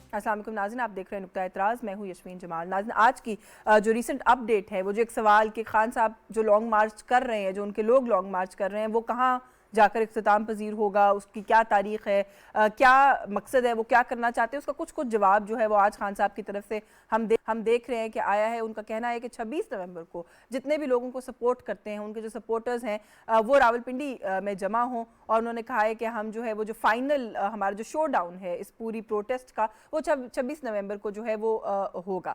अस्सलाम वालेकुम नाज़रीन, आप देख रहे हैं नुक्ता एतराज़। मैं हूँ यशवीन जमाल। नाज़रीन, आज की जो रीसेंट अपडेट है, वो जो एक सवाल कि खान साहब जो लॉन्ग मार्च कर रहे हैं, जो उनके लोग लॉन्ग मार्च कर रहे हैं, वो कहाँ जाकर इख्तिताम पजीर होगा, उसकी क्या तारीख है, क्या मकसद है, वो क्या करना चाहते हैं, उसका कुछ कुछ जवाब जो है वो आज खान साहब की तरफ से हम देख रहे हैं कि आया है। उनका कहना है कि 26 नवंबर को जितने भी लोगों को सपोर्ट करते हैं, उनके जो सपोर्टर्स हैं, वो रावलपिंडी में जमा हों। और उन्होंने कहा है कि हम जो है वो जो फाइनल हमारा जो शो डाउन है इस पूरी प्रोटेस्ट का, वो 26 नवंबर को जो है वो होगा।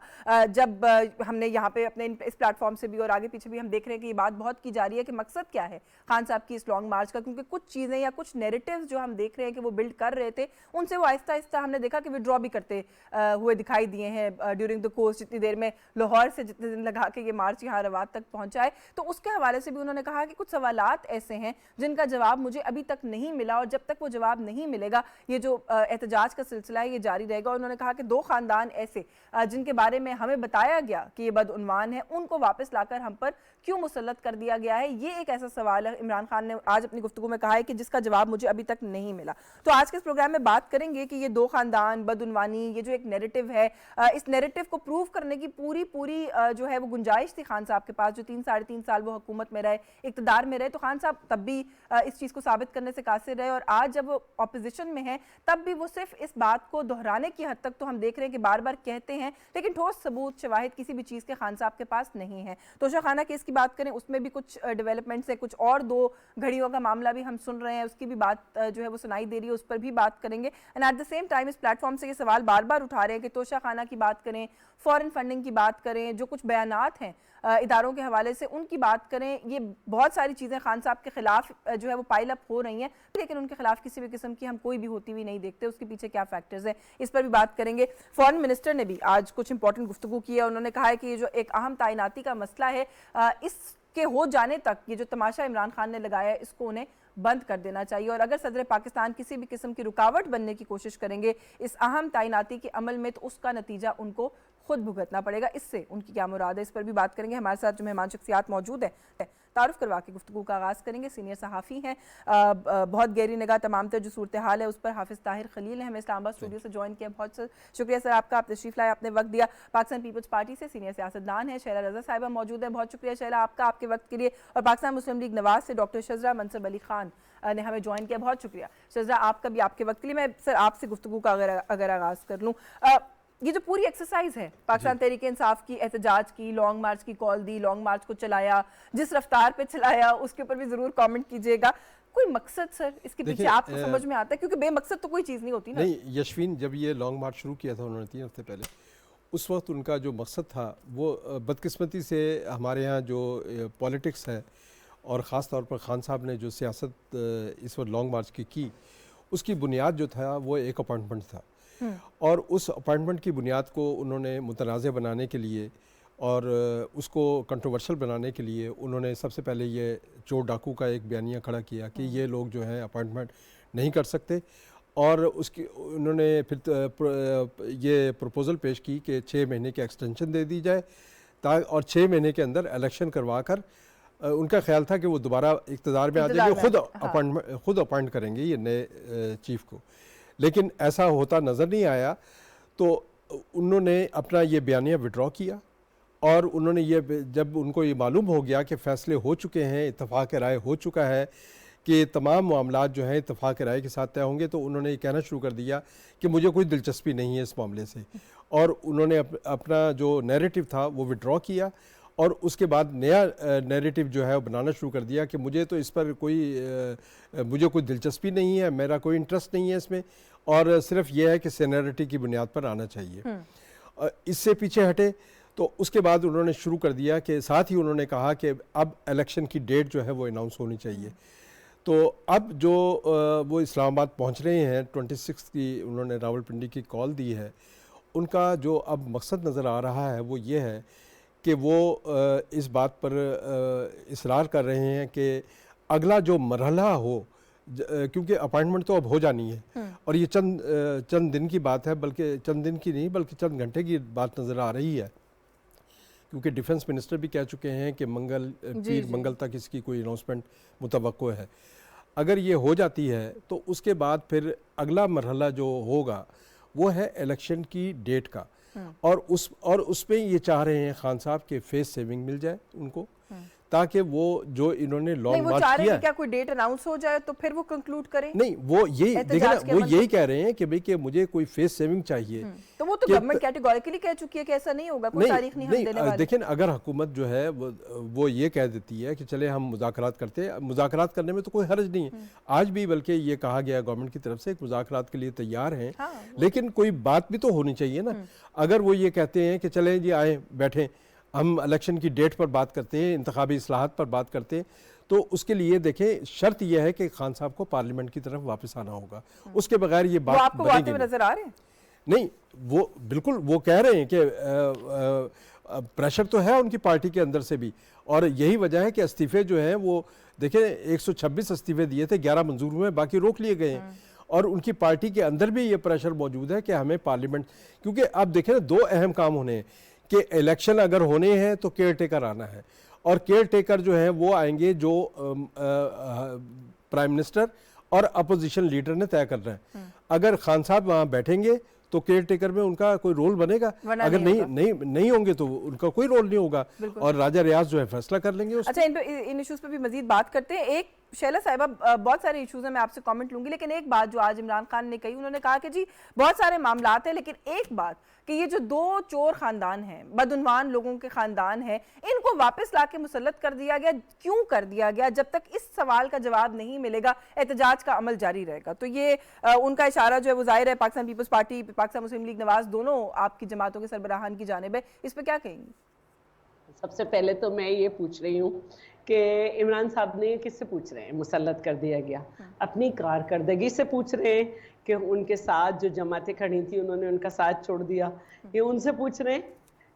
जब हमने यहाँ पे अपने इस प्लेटफॉर्म से भी और आगे पीछे भी हम देख रहे हैं कि ये बात बहुत की जा रही है कि मकसद क्या है खान साहब की इस लॉन्ग मार्च का, क्योंकि कुछ चीज़ें या कुछ नैरेटिव्स जो हम देख रहे हैं कि वो बिल्ड कर रहे थे, उनसे वो आहिस्ता आहिस्ता हमने देखा कि विड्रॉ भी करते हुए दिखाई दिए हैं ड्यूरिंग द कोर्स। जितनी देर में लाहौर से जितने दिन लगा के ये मार्च यहाँ रवात तक पहुँचा है, तो उसके हवाले से भी उन्होंने कहा कि कुछ सवालात ऐसे हैं जिनका जवाब मुझे अभी तक नहीं मिला, और जब तक वो जवाब नहीं मिलेगा ये जो एहतजाज का सिलसिला है ये जारी रहेगा। और उन्होंने कहा कि 2 खानदान ऐसे जिनके बारे में हमें बताया गया कि ये बदउन्वान है, उनको वापस लाकर हम पर क्यों मुसल्लत कर दिया गया है, ये एक ऐसा सवाल है इमरान खान ने आज अपनी गुफ्तगू में कहा है कि जिसका जवाब मुझे अभी तक नहीं मिला। तो आज के इस प्रोग्राम में बात करेंगे कि ये 2 खानदान, बदउन्वानी, ये जो एक नैरेटिव है, इस नैरेटिव को प्रूव करने की पूरी जो है वो गुंजाइश थी खान साहब के पास। जो 3 साढ़े 3 साल वो हुकूमत में रहे, इक़्तिदार में रहे, तो खान साहब तब भी इस चीज़ को साबित करने से कासिर रहे, और आज जब वो ऑपोजिशन में है तब भी वो सिर्फ इस बात को दोहराने की हद तक तो हम देख रहे हैं कि बार बार कहते हैं, लेकिन ठोस सबूत, शवाहिद किसी भी चीज़ के खान साहब के पास नहीं है। तोशाखाना केस की बात करें, उसमें भी कुछ डेवलपमेंट्स है, कुछ और 2 घड़ियों का मामला भी हम सुन रहे हैं, उसकी भी बात जो है वो सुनाई दे रही है, उस पर भी बात करेंगे। And at the same time इस प्लेटफॉर्म से ये सवाल बार बार उठा रहे हैं कि तोशाखाना की बात करें, फॉरेन फंडिंग की बात करें, जो कुछ बयानात हैं इदारों के हवाले से उनकी बात करें, ये बहुत सारी चीज़ें खान साहब के खिलाफ जो है वो पाइल अप हो रही हैं, लेकिन उनके खिलाफ किसी भी किस्म की हम कोई भी होती हुई नहीं देखते। उसके पीछे क्या फैक्टर्स हैं, इस पर भी बात करेंगे। फॉरेन मिनिस्टर ने भी आज कुछ इंपॉर्टेंट गुफ्तगू की है। उन्होंने कहा है कि ये जो एक अहम तैनाती का मसला है, इसके हो जाने तक ये जो तमाशा इमरान खान ने लगाया है इसको उन्हें बंद कर देना चाहिए, और अगर सदर पाकिस्तान किसी भी किस्म की रुकावट बनने की कोशिश करेंगे इस अहम तैनाती के अमल में, तो उसका नतीजा उनको खुद भुगतना पड़ेगा। इससे उनकी क्या मुराद है, इस पर भी बात करेंगे। हमारे साथ जो मेहमान शख्सियात मौजूद है, तारुफ करवा के गुफ्तगू का आगाज़ करेंगे। सीनियर सहाफ़ी हैं, बहुत गहरी निगाह तमाम तर जो सूरत हाल है उस पर हाफिज़ ताहिर खलील है, हमें इस्लामाबाद स्टूडियो से ज्वाइन किया। बहुत शुक्रिया सर आपका, आप तशरीफ़ लाए, आपने वक्त दिया। पाकिस्तान पीपल्स पार्टी से सीनियर सियासतदान है शैला रज़ा साहिबा मौजूद है, बहुत शुक्रिया शैला आपका, आपके वक्त के लिए। और पाकिस्तान मुस्लिम लीग नवाज से डॉक्टर शजरा मंसब अली खान ने हमें ज्वाइन किया, बहुत शुक्रिया शजरा आपका भी, आपके वक्त के लिए। मैं सर आपसे गुफ्तगू का अगर आगाज़ कर लूँ, ये जो पूरी एक्सरसाइज है पाकिस्तान तहरीक इंसाफ की, एहतजाज की, लॉन्ग मार्च की कॉल दी, लॉन्ग मार्च को चलाया, जिस रफ्तार पे चलाया उसके ऊपर भी ज़रूर कमेंट कीजिएगा। कोई मकसद सर इसके पीछे आपको समझ में आता है, क्योंकि बेमकसद तो कोई चीज़ नहीं होती ना। नहीं यशवीन, जब ये लॉन्ग मार्च शुरू किया था उन्होंने 3 हफ्ते पहले, उस वक्त उनका जो मकसद था वो बदकिस्मती से हमारे यहाँ जो पॉलिटिक्स है और ख़ास तौर पर खान साहब ने जो सियासत इस वक्त लॉन्ग मार्च की उसकी बुनियाद जो था वो एक अपॉइंटमेंट था, और उस अपॉइंटमेंट की बुनियाद को उन्होंने मुतनाज़ बनाने के लिए और उसको कंट्रोवर्शियल बनाने के लिए उन्होंने सबसे पहले ये चोर डाकू का एक बयानिया खड़ा किया कि ये लोग जो हैं अपॉइंटमेंट नहीं कर सकते, और उसकी उन्होंने फिर ये प्रपोज़ल पेश की कि 6 महीने की एक्सटेंशन दे दी जाए, और 6 महीने के अंदर इलेक्शन करवा कर उनका ख्याल था कि वो दोबारा इक़्तिदार में आ जाएंगे, खुद अपॉइंट करेंगे ये नए चीफ़ को। लेकिन ऐसा होता नज़र नहीं आया, तो उन्होंने अपना ये बयानिया विड्रॉ किया, और उन्होंने ये जब उनको ये मालूम हो गया कि फ़ैसले हो चुके हैं, इत्तफ़ाक़ राय हो चुका है कि तमाम मामलात जो हैं इत्तफ़ाक़ राय के साथ तय होंगे, तो उन्होंने ये कहना शुरू कर दिया कि मुझे कोई दिलचस्पी नहीं है इस मामले से, और उन्होंने अपना जो नैरेटिव था वो विड्रॉ किया, और उसके बाद नया नैरेटिव जो है वो बनाना शुरू कर दिया कि मुझे तो इस पर मुझे कोई दिलचस्पी नहीं है, मेरा कोई इंटरेस्ट नहीं है इसमें, और सिर्फ ये है कि सीनियरिटी की बुनियाद पर आना चाहिए। इससे पीछे हटे, तो उसके बाद उन्होंने शुरू कर दिया कि साथ ही उन्होंने कहा कि अब इलेक्शन की डेट जो है वो अनाउंस होनी चाहिए। तो अब जो वो इस्लामाबाद पहुंच रहे हैं, 26 की उन्होंने रावलपिंडी की कॉल दी है, उनका जो अब मकसद नज़र आ रहा है वो ये है कि वो इस बात पर इसरार कर रहे हैं कि अगला जो मरहला हो, क्योंकि अपॉइंटमेंट तो अब हो जानी है, और ये चंद दिन की बात है, बल्कि चंद दिन की नहीं बल्कि चंद घंटे की बात नज़र आ रही है, क्योंकि डिफेंस मिनिस्टर भी कह चुके हैं कि मंगल तक इसकी कोई अनाउंसमेंट मुतवक्को है। अगर ये हो जाती है तो उसके बाद फिर अगला मरहला जो होगा वो है इलेक्शन की डेट का। और उसमें ये चाह रहे हैं खान साहब के फेस सेविंग मिल जाए उनको, ताकि वो जो इन्होंने लॉन्ग मार्च किया, क्या कोई डेट अनाउंस हो जाए तो फिर वो कंक्लूड करें? नहीं, वो यही देखिए ना, वो यही कह रहे हैं कि भाई कि मुझे कोई फेस सेविंग चाहिए। तो वो तो गवर्नमेंट कैटेगोरिकली कह चुकी है कि ऐसा नहीं होगा, कोई तारीख नहीं हम देने वाले। देखिए अगर हुकूमत जो है वो ये कह देती है कि चले हम मुज़ाकरात करते हैं, मुज़ाकरात करने में तो कोई हर्ज नहीं है। आज भी बल्कि ये कहा गया गवर्नमेंट की तरफ से मुज़ाकरात के लिए तैयार हैं, लेकिन कोई बात भी तो होनी चाहिए ना। अगर वो ये कहते हैं कि चलें जी आए बैठें, हम इलेक्शन की डेट पर बात करते हैं, इंतखाबी इस्लाहात पर बात करते हैं, तो उसके लिए देखें शर्त यह है कि खान साहब को पार्लियामेंट की तरफ वापस आना होगा। उसके बगैर ये बात आपको आते हुए नजर आ रहे हैं? नहीं, वो बिल्कुल वो कह रहे हैं कि प्रेशर तो है उनकी पार्टी के अंदर से भी, और यही वजह है कि इस्तीफे जो हैं वो देखें 126 इस्तीफे दिए थे, 11 मंजूर हुए, बाकी रोक लिए गए हैं। और उनकी पार्टी के अंदर भी ये प्रेशर मौजूद है कि हमें पार्लियामेंट, क्योंकि अब देखें दो अहम काम होने हैं कि इलेक्शन अगर होने हैं तो केयर टेकर आना है, और केयर टेकर जो है वो आएंगे जो प्राइम मिनिस्टर और अपोजिशन लीडर ने तय करना है। अगर खान साहब वहाँ बैठेंगे तो केयर टेकर में उनका कोई रोल बनेगा, अगर नहीं होंगे तो उनका कोई रोल नहीं होगा, और राजा रियाज जो है फैसला कर लेंगे। अच्छा, इन इश्यूज पे भी मजीद बात करते हैं। एक शैला साहिबा, बहुत सारे इश्यूज हैं, मैं आपसे कमेंट लूंगी, लेकिन एक बात जो आज इमरान खान ने कही, उन्होंने कहा कि जी बहुत सारे मामलात हैं, लेकिन एक बात कि ये जो दो चोर खानदान हैं, बदउनवान लोगों के खानदान हैं, इनको वापस लाके मुसल्लत कर दिया गया। क्यों कर दिया गया? जब तक इस सवाल का जवाब नहीं मिलेगा एहतजाज का अमल जारी रहेगा। तो ये उनका इशारा जो है वो जाहिर है पाकिस्तान पीपल्स पार्टी, पाकिस्तान मुस्लिम लीग नवाज दोनों आपकी जमातों के सरबराहान की जानिब है, इस पर क्या कहेंगी? सबसे पहले तो मैं ये पूछ रही हूँ कि इमरान साहब ने किससे पूछ रहे हैं मुसल्लत कर दिया गया? अपनी कारकर्दगी से पूछ रहे हैं कि उनके साथ जो जमातें खड़ी थी उन्होंने उनका साथ छोड़ दिया, ये उनसे पूछ रहे हैं,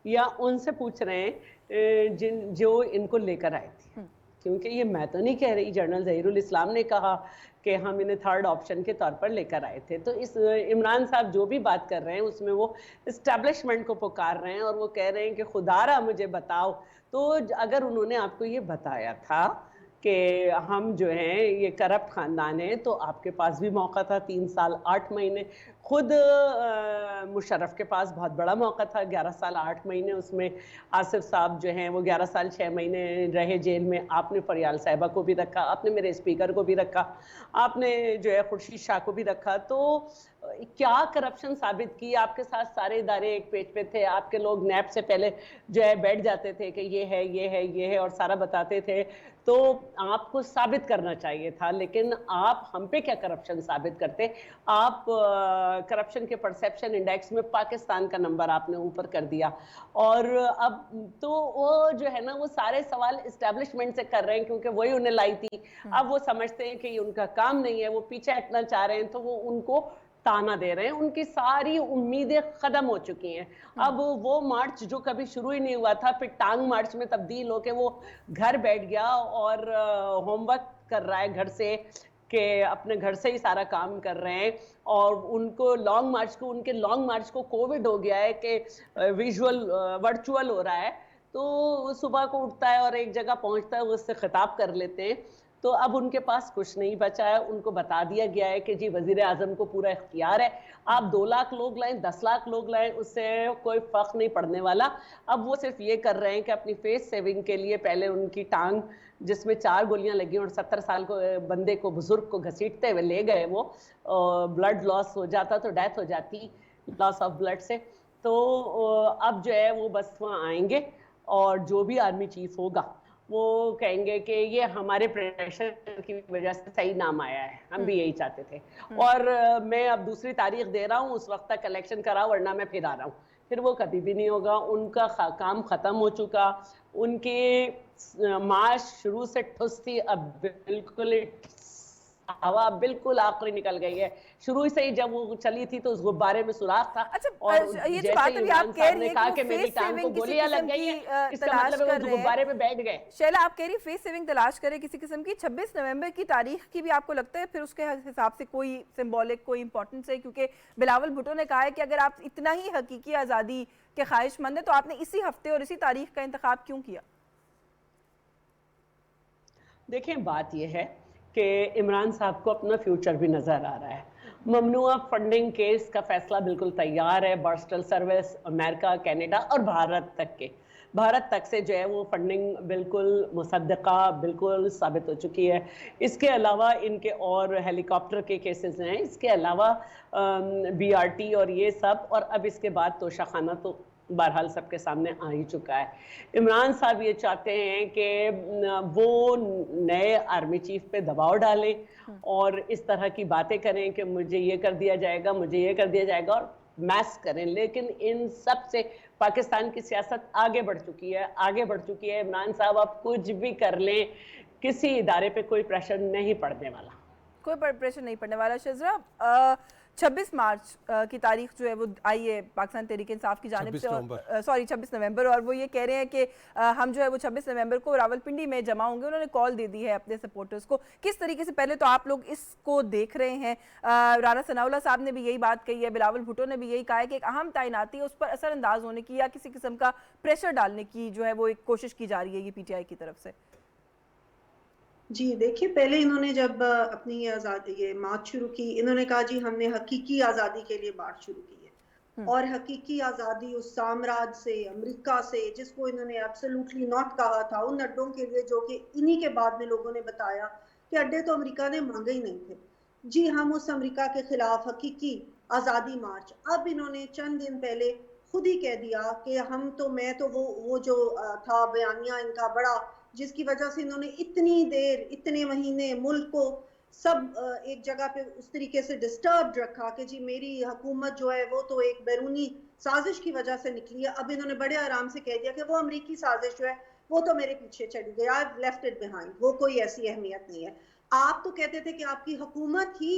या उनसे पूछ रहे हैं जो इनको लेकर आए थे? क्योंकि ये मैं तो नहीं कह रही, जनरल ज़हीरुल इस्लाम ने कहा कि हम इन्हें थर्ड ऑप्शन के तौर पर लेकर आए थे। तो इस इमरान साहब जो भी बात कर रहे हैं उसमें वो इस्टेब्लिशमेंट को पुकार रहे हैं, और वो कह रहे हैं कि खुदारा मुझे बताओ। तो अगर उन्होंने आपको ये बताया था कि हम जो हैं ये करप्ट ख़ानदान है, तो आपके पास भी मौका था 3 साल 8 महीने। खुद मुशर्रफ के पास बहुत बड़ा मौका था, 11 साल 8 महीने, उसमें आसिफ साहब जो हैं वो 11 साल 6 महीने रहे जेल में। आपने फरियाल साहिबा को भी रखा, आपने मेरे स्पीकर को भी रखा, आपने जो है खुर्शीद शाह को भी रखा। तो क्या करप्शन साबित की? आपके साथ सारे इदारे एक पेज पे थे, आपके लोग नैब से पहले जो है बैठ जाते थे कि ये है ये है ये है, और सारा बताते थे। तो आपको साबित करना चाहिए था, लेकिन आप हम पे क्या करप्शन साबित करते? आप करप्शन के परसेप्शन इंडेक्स में पाकिस्तान का नंबर आपने ऊपर कर दिया। और अब तो वो जो है ना वो सारे सवाल इस्टेब्लिशमेंट से कर रहे हैं, क्योंकि वही उन्हें लाई थी। अब वो समझते हैं कि ये उनका काम नहीं है, वो पीछे हटना चाह रहे हैं, तो वो उनको ताना दे रहे हैं। उनकी सारी उम्मीदें खत्म हो चुकी हैं। अब वो मार्च जो कभी शुरू ही नहीं हुआ था, फिर टांग मार्च में तब्दील होके वो घर बैठ गया और होमवर्क कर रहा है घर से, कि अपने घर से ही सारा काम कर रहे हैं। और उनको उनके लॉन्ग मार्च को कोविड हो गया है कि वर्चुअल हो रहा है। तो सुबह को उठता है और एक जगह पहुंचता है, उससे खिताब कर लेते हैं। तो अब उनके पास कुछ नहीं बचा है। उनको बता दिया गया है कि जी वजीर आजम को पूरा इख्तियार है, आप 2 लाख लोग लाएं, 10 लाख लोग लाएं, उससे कोई फर्क नहीं पड़ने वाला। अब वो सिर्फ ये कर रहे हैं कि अपनी फेस सेविंग के लिए पहले उनकी टांग जिसमें 4 गोलियां लगी और 70 साल को बंदे को, बुजुर्ग को घसीटते हुए ले गए, वो ब्लड लॉस हो जाता तो डेथ हो जाती, लॉस ऑफ ब्लड से। तो अब जो है वो बस वहाँ आएंगे और जो भी आर्मी चीफ होगा वो कहेंगे कि ये हमारे प्रेशर की वजह से सही नाम आया है, हम भी यही चाहते थे। और मैं अब दूसरी तारीख दे रहा हूँ, उस वक्त तक इलेक्शन कराओ वरना मैं फिर आ रहा हूँ। फिर वो कभी भी नहीं होगा। उनका काम खत्म हो चुका। उनके मार्च शुरू से ठुस थी, अब बिल्कुल हवा बिल्कुल आखिरी निकल गई है। शुरू से ही जब वो चली थी तो उस गुब्बारे में सुराख था। अच्छा, और ये बात अभी आप कह रही हैं कि मेरी टांग को गोलियां लग गई हैं, इसका मतलब है वो गुब्बारे में बैठ गए। शैला, आप कह रही फेस सेविंग तलाश करें किसी किस्म की। 26 नवंबर की तारीख की भी आपको लगता है फिर उसके हिसाब से कोई सिंबॉलिक, कोई इंपॉर्टेंस है? क्योंकि बिलावल भुट्टो ने कहा है कि अगर आप इतना ही हकीकी आज़ादी के ख्वाहिशमंद है तो आपने इसी हफ्ते और इसी तारीख का इंतखाब क्यों किया? देखें, बात यह है कि इमरान साहब को अपना फ्यूचर भी नजर आ रहा है। ममनुआ फंडिंग केस का फैसला बिल्कुल तैयार है। बर्स्टल सर्विस, अमेरिका, कनाडा और भारत तक से जो है वो फंडिंग बिल्कुल मुसद्दका बिल्कुल साबित हो चुकी है। इसके अलावा इनके और हेलीकॉप्टर के केसेस हैं, इसके अलावा BRT और ये सब, और अब इसके बाद तोशाखाना तो बहरहाल सबके सामने आ ही चुका है। इमरान साहब ये चाहते हैं कि वो नए आर्मी चीफ पे दबाव डालें और इस तरह की बातें करें कि मुझे ये कर दिया जाएगा, मुझे ये कर दिया जाएगा, और मैस करें। लेकिन इन सब से पाकिस्तान की सियासत आगे बढ़ चुकी है। इमरान साहब आप कुछ भी कर लें, किसी इदारे पे कोई प्रेशर नहीं पड़ने वाला। कोई प्रेशर नहीं पड़ने वाला। शज़रा, 26 मार्च की तारीख जो है वो आई है पाकिस्तान तहरीक इंसाफ की जानिब से, 26 नवंबर, और वो ये कह रहे हैं कि हम जो है वो 26 नवंबर को रावलपिंडी में जमा होंगे। उन्होंने कॉल दे दी है अपने सपोर्टर्स को। किस तरीके से, पहले तो आप लोग इसको देख रहे हैं, राना सनाउल्लाह साहब ने भी यही बात कही है, बिलावल भुट्टो ने भी यही कहा है कि एक अहम तैनाती है, उस पर असरअंदाज होने की या किसी किस्म का प्रेशर डालने की जो है वो एक कोशिश की जा रही है ये PTI की तरफ से। जी देखिए, पहले इन्होंने जब अपनी ये मार्च शुरू की, इन्होंने कहा जी हमने हकीकी आज़ादी के लिए मार्च शुरू की है, और हकीकी आज़ादी उस साम्राज्य से, अमेरिका से, जिसको इन्होंने एब्सोल्युटली नॉट कहा था, उन अड्डों के लिए जो कि इन्हीं के बाद में लोगों ने बताया कि अड्डे तो अमेरिका ने मांगे ही नहीं थे। जी हम उस अमेरिका के खिलाफ हकीकी आज़ादी मार्च। अब इन्होंने चंद दिन पहले खुद ही कह दिया कि मैं तो वो जो था बयानिया इनका बड़ा, जिसकी वजह से इन्होंने इतनी देर, इतने महीने मुल्क को सब एक जगह पे उस तरीके से डिस्टर्ब रखा कि जी मेरी हुकूमत जो है वो तो एक बैरूनी साजिश की वजह से निकली है। अब इन्होंने बड़े आराम से कह दिया कि वो अमेरिकी साजिश जो है वो तो मेरे पीछे चली गई, I have left it behind, वो कोई ऐसी अहमियत नहीं है। आप तो कहते थे कि आपकी हुकूमत ही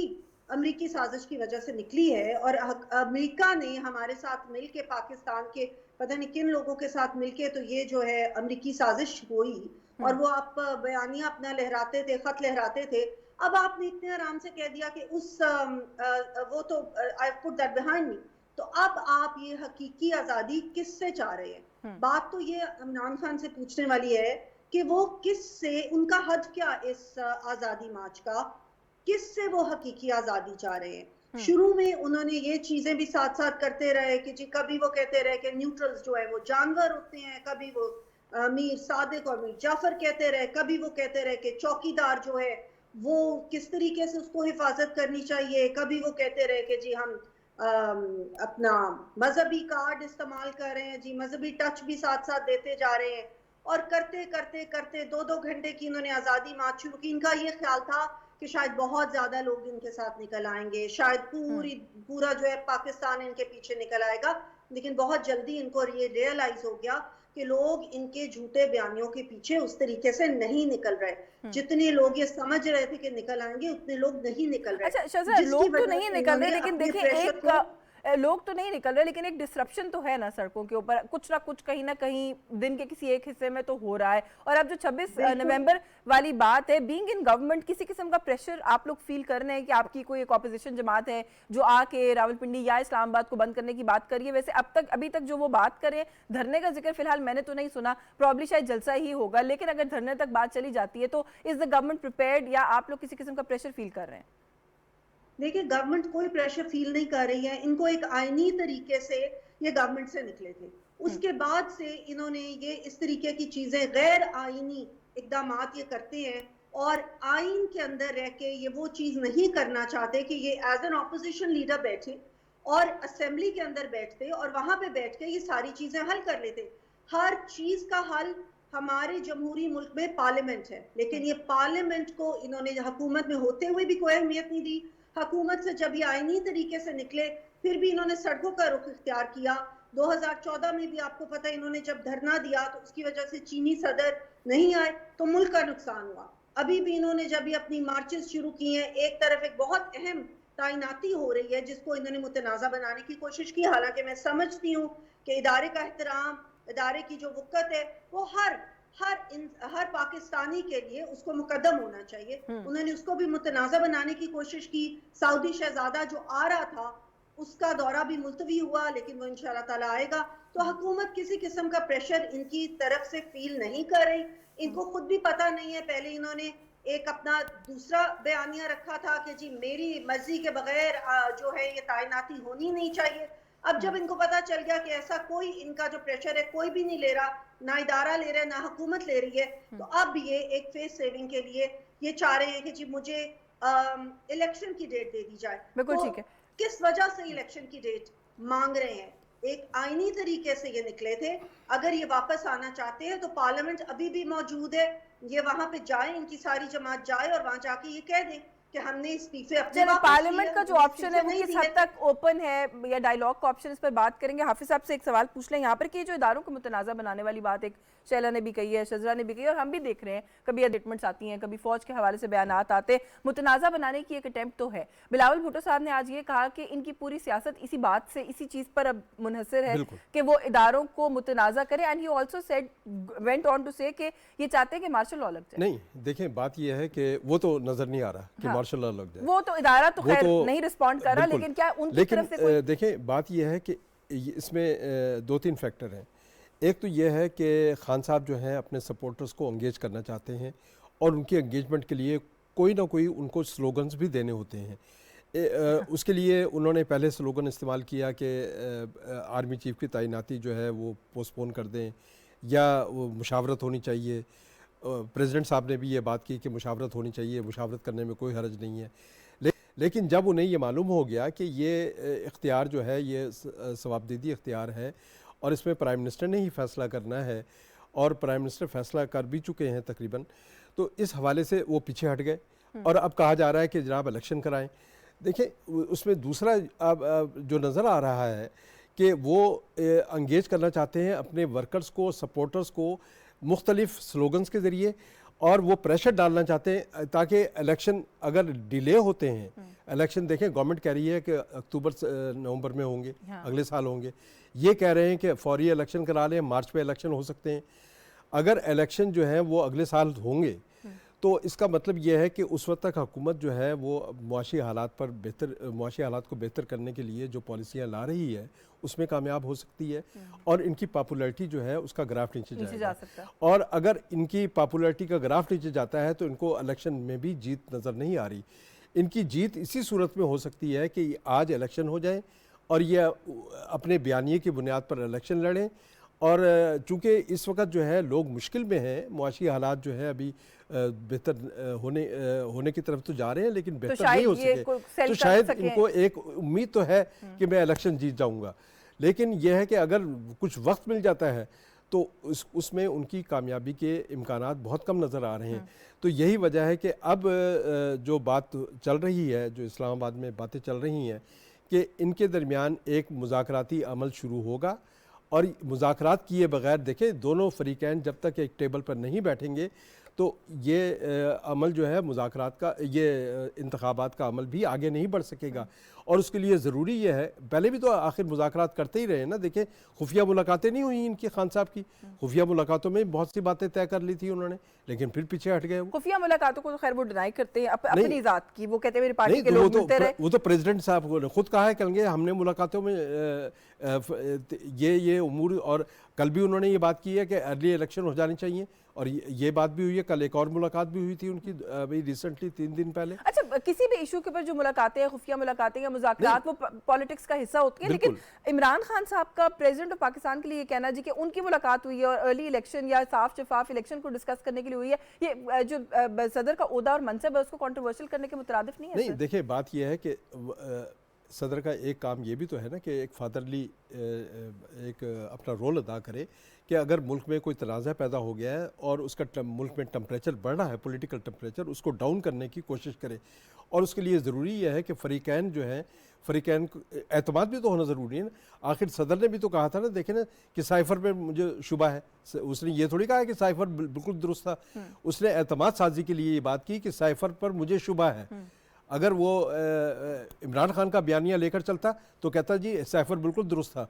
अमेरिकी साजिश की वजह से निकली है, और अमेरिका ने हमारे साथ मिलके, पाकिस्तान के पता नहीं किन लोगों के साथ मिलके तो ये जो है अमेरिकी साजिश हुई, और वो आप बयानिया अपना लहराते थे, खत लहराते थे। अब आपने इतने आराम से कह दिया कि वो तो I put that behind me. तो अब आप ये हकीकी आज़ादी किससे चाह रहे हैं? बात तो ये इमरान खान से पूछने वाली है कि वो किससे, उनका हद क्या इस आज़ादी मार्च का, किससे वो हकीकी आज़ादी चाह रहे हैं? शुरू में उन्होंने ये चीजें भी साथ साथ करते रहे कि जी कभी वो कहते रहे कि न्यूट्रल्स जो है वो जानवर होते हैं, कभी वो मीर सादिक और मीर जाफर कहते रहे, कभी वो कहते रहे कि चौकीदार जो है वो किस तरीके से उसको हिफाजत करनी चाहिए, कभी वो कहते रहे कि जी हम अपना मजहबी कार्ड इस्तेमाल कर रहे हैं, जी मजहबी टच भी साथ साथ देते जा रहे हैं। और करते करते करते 2-2 घंटे की इन्होंने आज़ादी मार्च शुरू की। इनका ये ख्याल था कि शायद बहुत ज्यादा लोग इनके साथ निकल आएंगे, शायद पूरा जो है पाकिस्तान इनके पीछे निकल आएगा, लेकिन बहुत जल्दी इनको ये रियलाइज हो गया कि लोग इनके झूठे बयानियों के पीछे उस तरीके से नहीं निकल रहे। जितने लोग ये समझ रहे थे कि निकल आएंगे, उतने लोग नहीं निकल रहे। अच्छा शज़रा, लोग तो नहीं निकल रहे, लेकिन देखिए लोग तो नहीं निकल रहे, लेकिन एक डिसरप्शन तो है ना सड़कों के ऊपर, कुछ ना कुछ कहीं ना कहीं दिन के किसी एक हिस्से में तो हो रहा है। और अब जो 26 नवंबर वाली बात है, बीइंग इन गवर्नमेंट, किसी किस्म का प्रेशर आप लोग फील कर रहे हैं कि आपकी कोई एक ऑपोजिशन जमात है जो आके रावलपिंडी या इस्लामाबाद को बंद करने की बात कर रही है? वैसे अभी तक जो वो बात करें, धरने का जिक्र फिलहाल मैंने तो नहीं सुना, प्रॉब्ली शायद जलसा ही होगा, लेकिन अगर धरने तक बात चली जाती है तो इज द गवर्नमेंट प्रिपेयर्ड, या आप लोग किसी किस्म का प्रेशर फील कर रहे हैं? देखिए, गवर्नमेंट कोई प्रेशर फील नहीं कर रही है। इनको एक आईनी तरीके से ये गवर्नमेंट से निकले थे, उसके बाद से इन्होंने ये इस तरीके की चीजें, गैर आईनी इकदामात ये करते हैं, और आइन के अंदर रह के ये वो चीज नहीं करना चाहते कि ये एज एन ऑपोजिशन लीडर बैठे और असेंबली के अंदर बैठते और वहां पे बैठ के ये सारी चीजें हल कर लेते। हर चीज का हल हमारे जमहूरी मुल्क में पार्लियामेंट है, लेकिन ये पार्लियामेंट को इन्होंने हुकूमत में होते हुए भी कोई अहमियत नहीं दी। हुकूमत से जब ये आईनी तरीके से निकले, फिर भी इन्होंने सड़कों का रुख इख्तियार किया। 2014 में भी आपको पता है, इन्होंने जब धरना दिया तो उसकी वजह से चीनी सदर नहीं आए तो मुल्क का नुकसान हुआ। अभी भी इन्होंने जब ये अपनी मार्चेस शुरू की हैं, एक तरफ एक बहुत अहम तैनाती हो रही है जिसको इन्होंने मुतनाज़ा बनाने की कोशिश की। हालांकि मैं समझती हूँ कि इदारे का एहतराम, इदारे की जो वक़्त है वो हर पाकिस्तानी के लिए उसको मुकद्दम होना चाहिए। उन्होंने उसको भी मुतनाज़ा बनाने की कोशिश की। सऊदी शहजादा जो आ रहा था उसका दौरा भी मुलतवी हुआ, लेकिन वो इंशाल्लाह ताला आएगा। तो हुकूमत किसी किस्म का प्रेशर इनकी तरफ से फील नहीं कर रही। इनको खुद भी पता नहीं है। पहले इन्होंने एक अपना दूसरा बयानिया रखा था कि जी मेरी मर्जी के बगैर जो है ये तैनाती होनी नहीं चाहिए। अब जब इनको पता चल गया कि ऐसा कोई इनका जो प्रेशर है कोई भी नहीं ले रहा, ना इदारा ले रहा है ना हुकूमत ले रही है, तो अब ये एक फेस सेविंग के लिए ये चाह रहे हैं कि जी मुझे इलेक्शन की डेट दे दी जाए। बिल्कुल तो ठीक है। किस वजह से इलेक्शन की डेट मांग रहे हैं? एक आईनी तरीके से ये निकले थे, अगर ये वापस आना चाहते हैं तो पार्लियामेंट अभी भी मौजूद है, ये वहां पे जाए, इनकी सारी जमात जाए और वहां जाके ये कह दें कि हमने इस्तीफे अपने चलो, वापस पार्लियामेंट लिए, का जो हमने ऑप्शन है वो इस्तीफे किस नहीं हद दिए। तक ओपन है या डायलॉग का ऑप्शन, इस पर बात करेंगे। हाफिज साहब से एक सवाल पूछ लें यहाँ पर कि जो इदारों को मुतनाज़ा बनाने वाली बात एक शैला ने भी कही है, शजरा ने भी कही है, और हम भी देख रहे हैं कभी स्टेटमेंट्स आती हैं, कभी फौज के हवाले से बयानात आते हैं, मुतनाज़ा बनाने की एक अटेम्प्ट तो है। बिलावल भुट्टो साहब ने आज ये कहा कि इनकी पूरी सियासत इसी बात से, इसी चीज़ पर अब मुनहसर है कि वो इदारों को मुतनाज़ा करे। And he also said, went on to say कि ये चाहते हैं कि मार्शल लॉ लग जाए। नहीं, देखें बात ये है कि वो तो नज़र नहीं आ रहा कि मार्शल लॉ लग जाए। वो तो इदारा तो वो खैर तो नहीं रिस्पॉन्ड कर रहा, बिल्कुल। लेकिन क्या उनकी लेकिन तरफ से कोई देखें बात यह है कि इसमें दो तीन फैक्टर हैं। एक तो ये है कि खान साहब जो हैं अपने सपोर्टर्स को एंगेज करना चाहते हैं और उनके एंगेजमेंट के लिए कोई ना कोई उनको स्लोगन्स भी देने होते हैं। उसके लिए उन्होंने पहले स्लोगन इस्तेमाल किया कि आर्मी चीफ की तैनाती जो है वो पोस्टपोन कर दें या वो मुशावरत होनी चाहिए। प्रेसिडेंट साहब ने भी ये बात की कि मुशावरत होनी चाहिए, मुशावरत करने में कोई हर्ज नहीं है। लेकिन जब उन्हें ये मालूम हो गया कि ये इख्तियार जो है ये सवाबदीदी इख्तियार है और इसमें प्राइम मिनिस्टर ने ही फ़ैसला करना है और प्राइम मिनिस्टर फ़ैसला कर भी चुके हैं तकरीबन, तो इस हवाले से वो पीछे हट गए और अब कहा जा रहा है कि जनाब इलेक्शन कराएं। देखिए उसमें दूसरा अब जो नज़र आ रहा है कि वो इंगेज करना चाहते हैं अपने वर्कर्स को, सपोर्टर्स को मुख्तलिफ स्लोगन्स के ज़रिए, और वो प्रेशर डालना चाहते हैं ताकि इलेक्शन अगर डिले होते हैं, इलेक्शन देखें गवर्नमेंट कह रही है कि अक्टूबर नवंबर में होंगे, अगले साल होंगे, ये कह रहे हैं कि फौरी इलेक्शन करा लें, मार्च में इलेक्शन हो सकते हैं। अगर इलेक्शन जो है वो अगले साल होंगे तो इसका मतलब ये है कि उस वक्त तक हुकूमत जो है वो मुआशी हालात पर मुआशी हालात को बेहतर करने के लिए जो पॉलिसियाँ ला रही है उसमें कामयाब हो सकती है और इनकी पॉपुलैरिटी जो है उसका ग्राफ नीचे जा सकता है। और अगर इनकी पॉपुलैरिटी का ग्राफ नीचे जाता है तो इनको इलेक्शन में भी जीत नज़र नहीं आ रही। इनकी जीत इसी सूरत में हो सकती है कि आज इलेक्शन हो जाए और ये अपने बयानिए की बुनियाद पर इलेक्शन लड़ें, और चूँकि इस वक्त जो है लोग मुश्किल में हैं, मुआशी हालात जो है अभी बेहतर होने की तरफ तो जा रहे हैं लेकिन बेहतर नहीं हो सके, तो शायद इनको एक उम्मीद तो है कि मैं इलेक्शन जीत जाऊंगा। लेकिन यह है कि अगर कुछ वक्त मिल जाता है तो उसमें उनकी कामयाबी के इम्कानात बहुत कम नज़र आ रहे हैं। तो यही वजह है कि अब जो बात चल रही है, जो इस्लामाबाद में बातें चल रही हैं कि इनके दरमियान एक मुज़ाकराती अमल शुरू होगा, और मुज़ाकरात किए बगैर देखें दोनों फरीकैन जब तक एक टेबल पर नहीं बैठेंगे तो ये अमल जो है मुज़ाकरात का, ये इंतखाबात का अमल भी आगे नहीं बढ़ सकेगा। और उसके लिए ज़रूरी ये है, पहले भी तो आखिर मुज़ाकरात करते ही रहे ना। देखें खुफिया मुलाकातें नहीं हुई इनकी, खान साहब की खुफिया मुलाकातों में बहुत सी बातें तय कर ली थी उन्होंने, लेकिन फिर पीछे हट गए। खुफिया मुलाकातों को तो खैर वो डिनाई करते हैं अपनी ज़ात की, वो कहते हैं मेरी पार्टी के लोग मिलते रहे। वो तो प्रेसिडेंट साहब ने खुद कहा है कहेंगे हमने मुलाकातों में ये उमूर, और कल भी उन्होंने ये बात की है कि अर्ली इलेक्शन हो जानी चाहिए, और ये बात भी हुई है। कल एक और मुलाकात भी हुई थी उनकी अभी रिसेंटली 3 दिन पहले। अच्छा, किसी भी इशू के ऊपर जो मुलाकातें हैं, खुफिया मुलाकातें या मुज़ाकरात, वो पॉलिटिक्स का हिस्सा होती है। लेकिन इमरान खान साहब का प्रेसिडेंट ऑफ पाकिस्तान के लिए ये कहना जी कि उनकी मुलाकात हुई है और अर्ली इलेक्शन या साफ शफाफ इलेक्शन को डिस्कस करने के लिए हुई है, ये जो सदर का ओहदा और मनसब है उसको कंट्रोवर्शियल करने के मुतरादिफ नहीं है? नहीं, देखिए बात यह है कि सदर का एक काम ये भी तो है ना कि एक फादरली एक अपना रोल अदा करे कि अगर मुल्क में कोई तनाज़ा पैदा हो गया है और उसका मुल्क में टेम्परेचर बढ़ रहा है, पॉलिटिकल टेम्परेचर, उसको डाउन करने की कोशिश करे। और उसके लिए ज़रूरी यह है कि फ़रीक़ैन जो हैं, फ़रीक़ैन को एतमाद भी तो होना ज़रूरी है ना। आखिर सदर ने भी तो कहा था ना, देखें ना कि साइफ़र में मुझे शुबा है, उसने ये थोड़ी कहा है कि साइफ़र बिल्कुल दुरुस्त था। उसने एतमाद साजी के लिए ये बात की कि साइफ़र पर मुझे शुबा है। अगर वो इमरान खान का बयानिया लेकर चलता तो कहता जी साइफ़र बिल्कुल दुरुस्त था।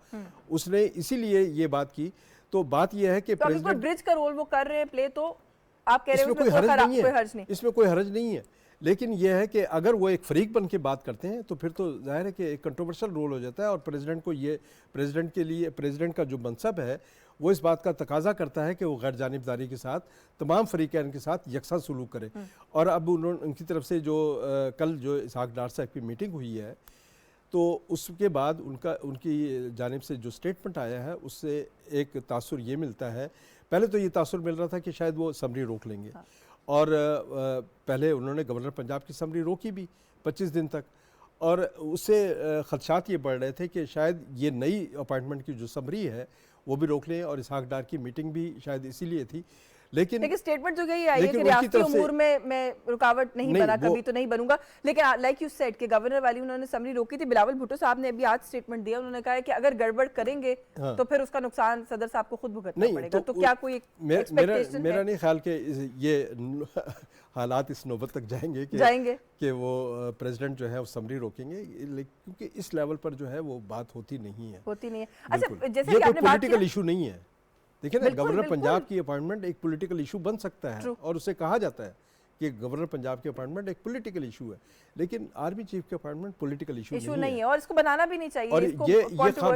उसने इसीलिए ये बात की। तो बात यह है कि तो प्रेसिडेंट ब्रिज का रोल वो कर रहे हैं प्ले, तो आप कह रहे हो इसमें कोई हर्ज नहीं है, इसमें कोई हर्ज नहीं है। लेकिन यह है कि अगर वो एक फरीक बन के बात करते हैं तो फिर तो जाहिर है कि एक कंट्रोवर्शियल रोल हो जाता है, और प्रेसिडेंट को ये, प्रेसिडेंट के लिए, प्रेसिडेंट का जो मनसब है वो इस बात का तकाजा करता है कि वो गैर जानिबदारी के साथ तमाम फरीकैन के साथ यकसा सलूक करे। और अब उनकी तरफ से जो कल जो इसहाक डार साहब की मीटिंग हुई है, तो उसके बाद उनकी जानिब से जो स्टेटमेंट आया है उससे एक तासुर ये मिलता है, पहले तो ये तासुर मिल रहा था कि शायद वो समरी रोक लेंगे, और पहले उन्होंने गवर्नर पंजाब की समरी रोकी भी 25 दिन तक, और उससे खदशात ये बढ़ रहे थे कि शायद ये नई अपॉइंटमेंट की जो समरी है वो भी रोक लें, और इसहाक डार की मीटिंग भी शायद इसीलिए थी। लेकिन स्टेटमेंट जो यही आई है कि रियासती उमूर में मैं रुकावट नहीं बना, कभी तो नहीं बनूंगा। लेकिन लाइक यू सेड कि गवर्नर वाली उन्होंने समरी रोकी थी। बिलावल भुट्टो साहब ने अभी आज स्टेटमेंट दिया, उन्होंने कहा है कि अगर गड़बड़ करेंगे तो फिर उसका नुकसान सदर साहब को खुद भुगतना पड़ेगा। तो क्या कोई एक्सपेक्टेशन मेरा नहीं ख्याल कि ये हालात इस नौबत तक जाएंगे कि वो प्रेसिडेंट जो है वो समरी रोकेंगे, क्योंकि इस लेवल पर जो है वो बात होती नहीं है। अच्छा, जैसे ये कि आपने बात पॉलिटिकल इशू नहीं है। देखिए ना, गवर्नर पंजाब की अपॉइंटमेंट एक पॉलिटिकल इशू बन सकता है, और उसे कहा जाता है कि गवर्नर पंजाब की अपॉइंटमेंट एक पॉलिटिकल इशू है, लेकिन आर्मी चीफ की अपॉइंटमेंट पॉलिटिकल इशू नहीं है, और इसको बनाना भी नहीं चाहिए। और ये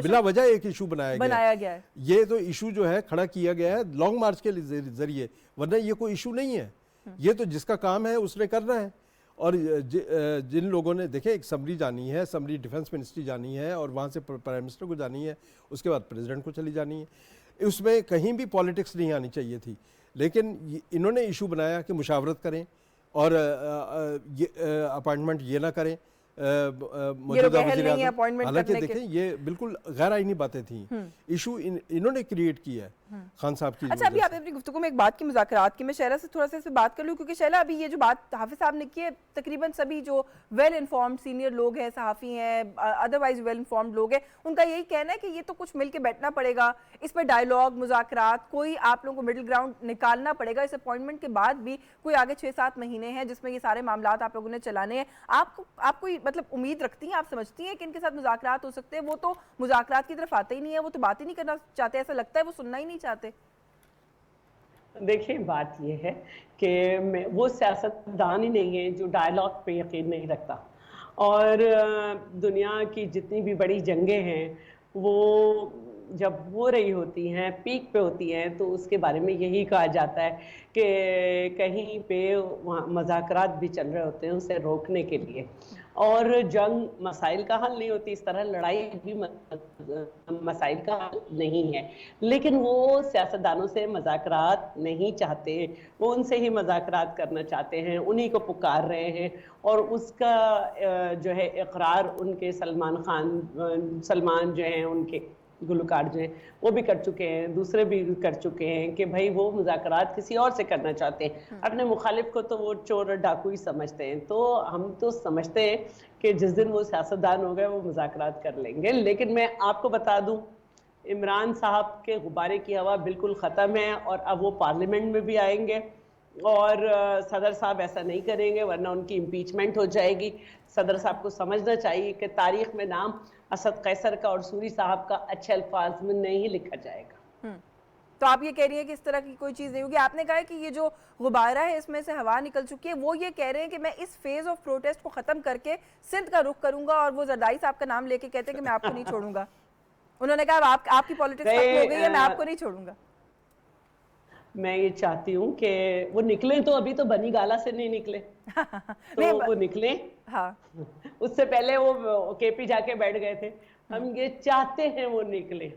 बिला वजह एक इशू बनाया गया है। ये तो इशू जो है खड़ा किया गया है लॉन्ग मार्च के जरिए, वरना ये कोई इशू नहीं है। ये तो जिसका काम है उसने करना है। और जिन लोगों ने देखे, एक समरी जानी है, समरी डिफेंस मिनिस्ट्री जानी है, और वहाँ से प्राइम मिनिस्टर को जानी है, उसके बाद प्रेसिडेंट को चली जानी है, उसमें कहीं भी पॉलिटिक्स नहीं आनी चाहिए थी। लेकिन इन्होंने इशू बनाया कि मुशावरत करें और अपॉइंटमेंट ये ना करें मौजूदा वज़ीर-ए-आज़म। हालांकि देखें ये बिल्कुल गैर आईनी बातें थी, इशू इन्होंने क्रिएट किया है खान साहब की। अच्छा, अभी आपने अपनी गुफ्तगू में एक बात की मुज़ाकरात की, मैं शैला से थोड़ा सा इस पे बात कर लूँ, क्योंकि शैला अभी ये जो बात हाफिज साहब ने की है, तकरीबन सभी जो वेल इन्फॉर्म्ड सीनियर लोग हैं, सहाफ़ी हैं, अदरवाइज वेल इन्फॉर्म्ड लोग हैं, उनका यही कहना है कि ये तो कुछ मिल के बैठना पड़ेगा, इस पर डायलॉग, मुज़ाकरात, कोई आप लोगों को मिडिल ग्राउंड निकालना पड़ेगा। इस अपॉइंटमेंट के बाद भी कोई आगे 6-7 महीने हैं जिसमें ये सारे मामला आप लोगों ने चलाने हैं। आपको मतलब उम्मीद रखती हैं, आप समझती हैं कि इनके साथ मुज़ाकरात हो सकते हैं? वो तो मुज़ाकरात की तरफ आते ही नहीं है, वो तो बात ही नहीं करना चाहते, ऐसा लगता है वो सुनना ही नहीं चाहते। देखिए, बात ये है कि वो सियासतदान ही नहीं है जो डायलॉग पे यकीन नहीं रखता, और दुनिया की जितनी भी बड़ी जंगें हैं वो जब हो रही होती हैं, पीक पे होती हैं, तो उसके बारे में यही कहा जाता है कि कहीं पे मज़ाकरात भी चल रहे होते हैं उसे रोकने के लिए, और जंग मसाइल का हल नहीं होती, इस तरह लड़ाई भी मसाइल का हल नहीं है। लेकिन वो सियासतदानों से मज़ाकरात नहीं चाहते, वो उनसे ही मज़ाकरात करना चाहते हैं, उन्हीं को पुकार रहे हैं, और उसका जो है इकरार उनके सलमान जो हैं, उनके गुलकार जो हैं, वो भी कर चुके हैं, दूसरे भी कर चुके हैं कि भाई वो मुज़ाकरात किसी और से करना चाहते हैं, अपने मुखालिफ को तो वो चोर और डाकू ही समझते हैं। तो हम तो समझते हैं कि जिस दिन वो सियासतदान हो गए वो मुज़ाकरात कर लेंगे। लेकिन मैं आपको बता दूं, इमरान साहब के गुब्बारे की हवा बिल्कुल ख़त्म है, और अब वो पार्लियामेंट में भी आएंगे, और सदर साहब ऐसा नहीं करेंगे वरना उनकी इम्पीचमेंट हो जाएगी। सदर साहब को समझना चाहिए कि तारीख में नाम असद कैसर का और सूरी साहब का अच्छे अल्फाज में नहीं लिखा जाएगा। तो आप ये कह रही है कि इस तरह की कोई चीज़ नहीं होगी। आपने कहा है कि ये जो गुब्बारा है इसमें से हवा निकल चुकी है, वो ये कह रहे हैं कि मैं इस फेज ऑफ प्रोटेस्ट को ख़त्म करके सिंध का रुख करूंगा, और वो जरदारी साहब का नाम लेके कहते हैं कि मैं आपको नहीं छोड़ूंगा। उन्होंने कहा आपकी पॉलिटिक्स खत्म हो गई है, मैं आपको नहीं छोड़ूंगा। मैं ये चाहती हूँ कि वो निकले, तो अभी तो बनी गाला से नहीं निकले तो वो निकले। हाँ। उससे पहले वो केपी जाके बैठ गए थे। हम ये चाहते हैं वो निकले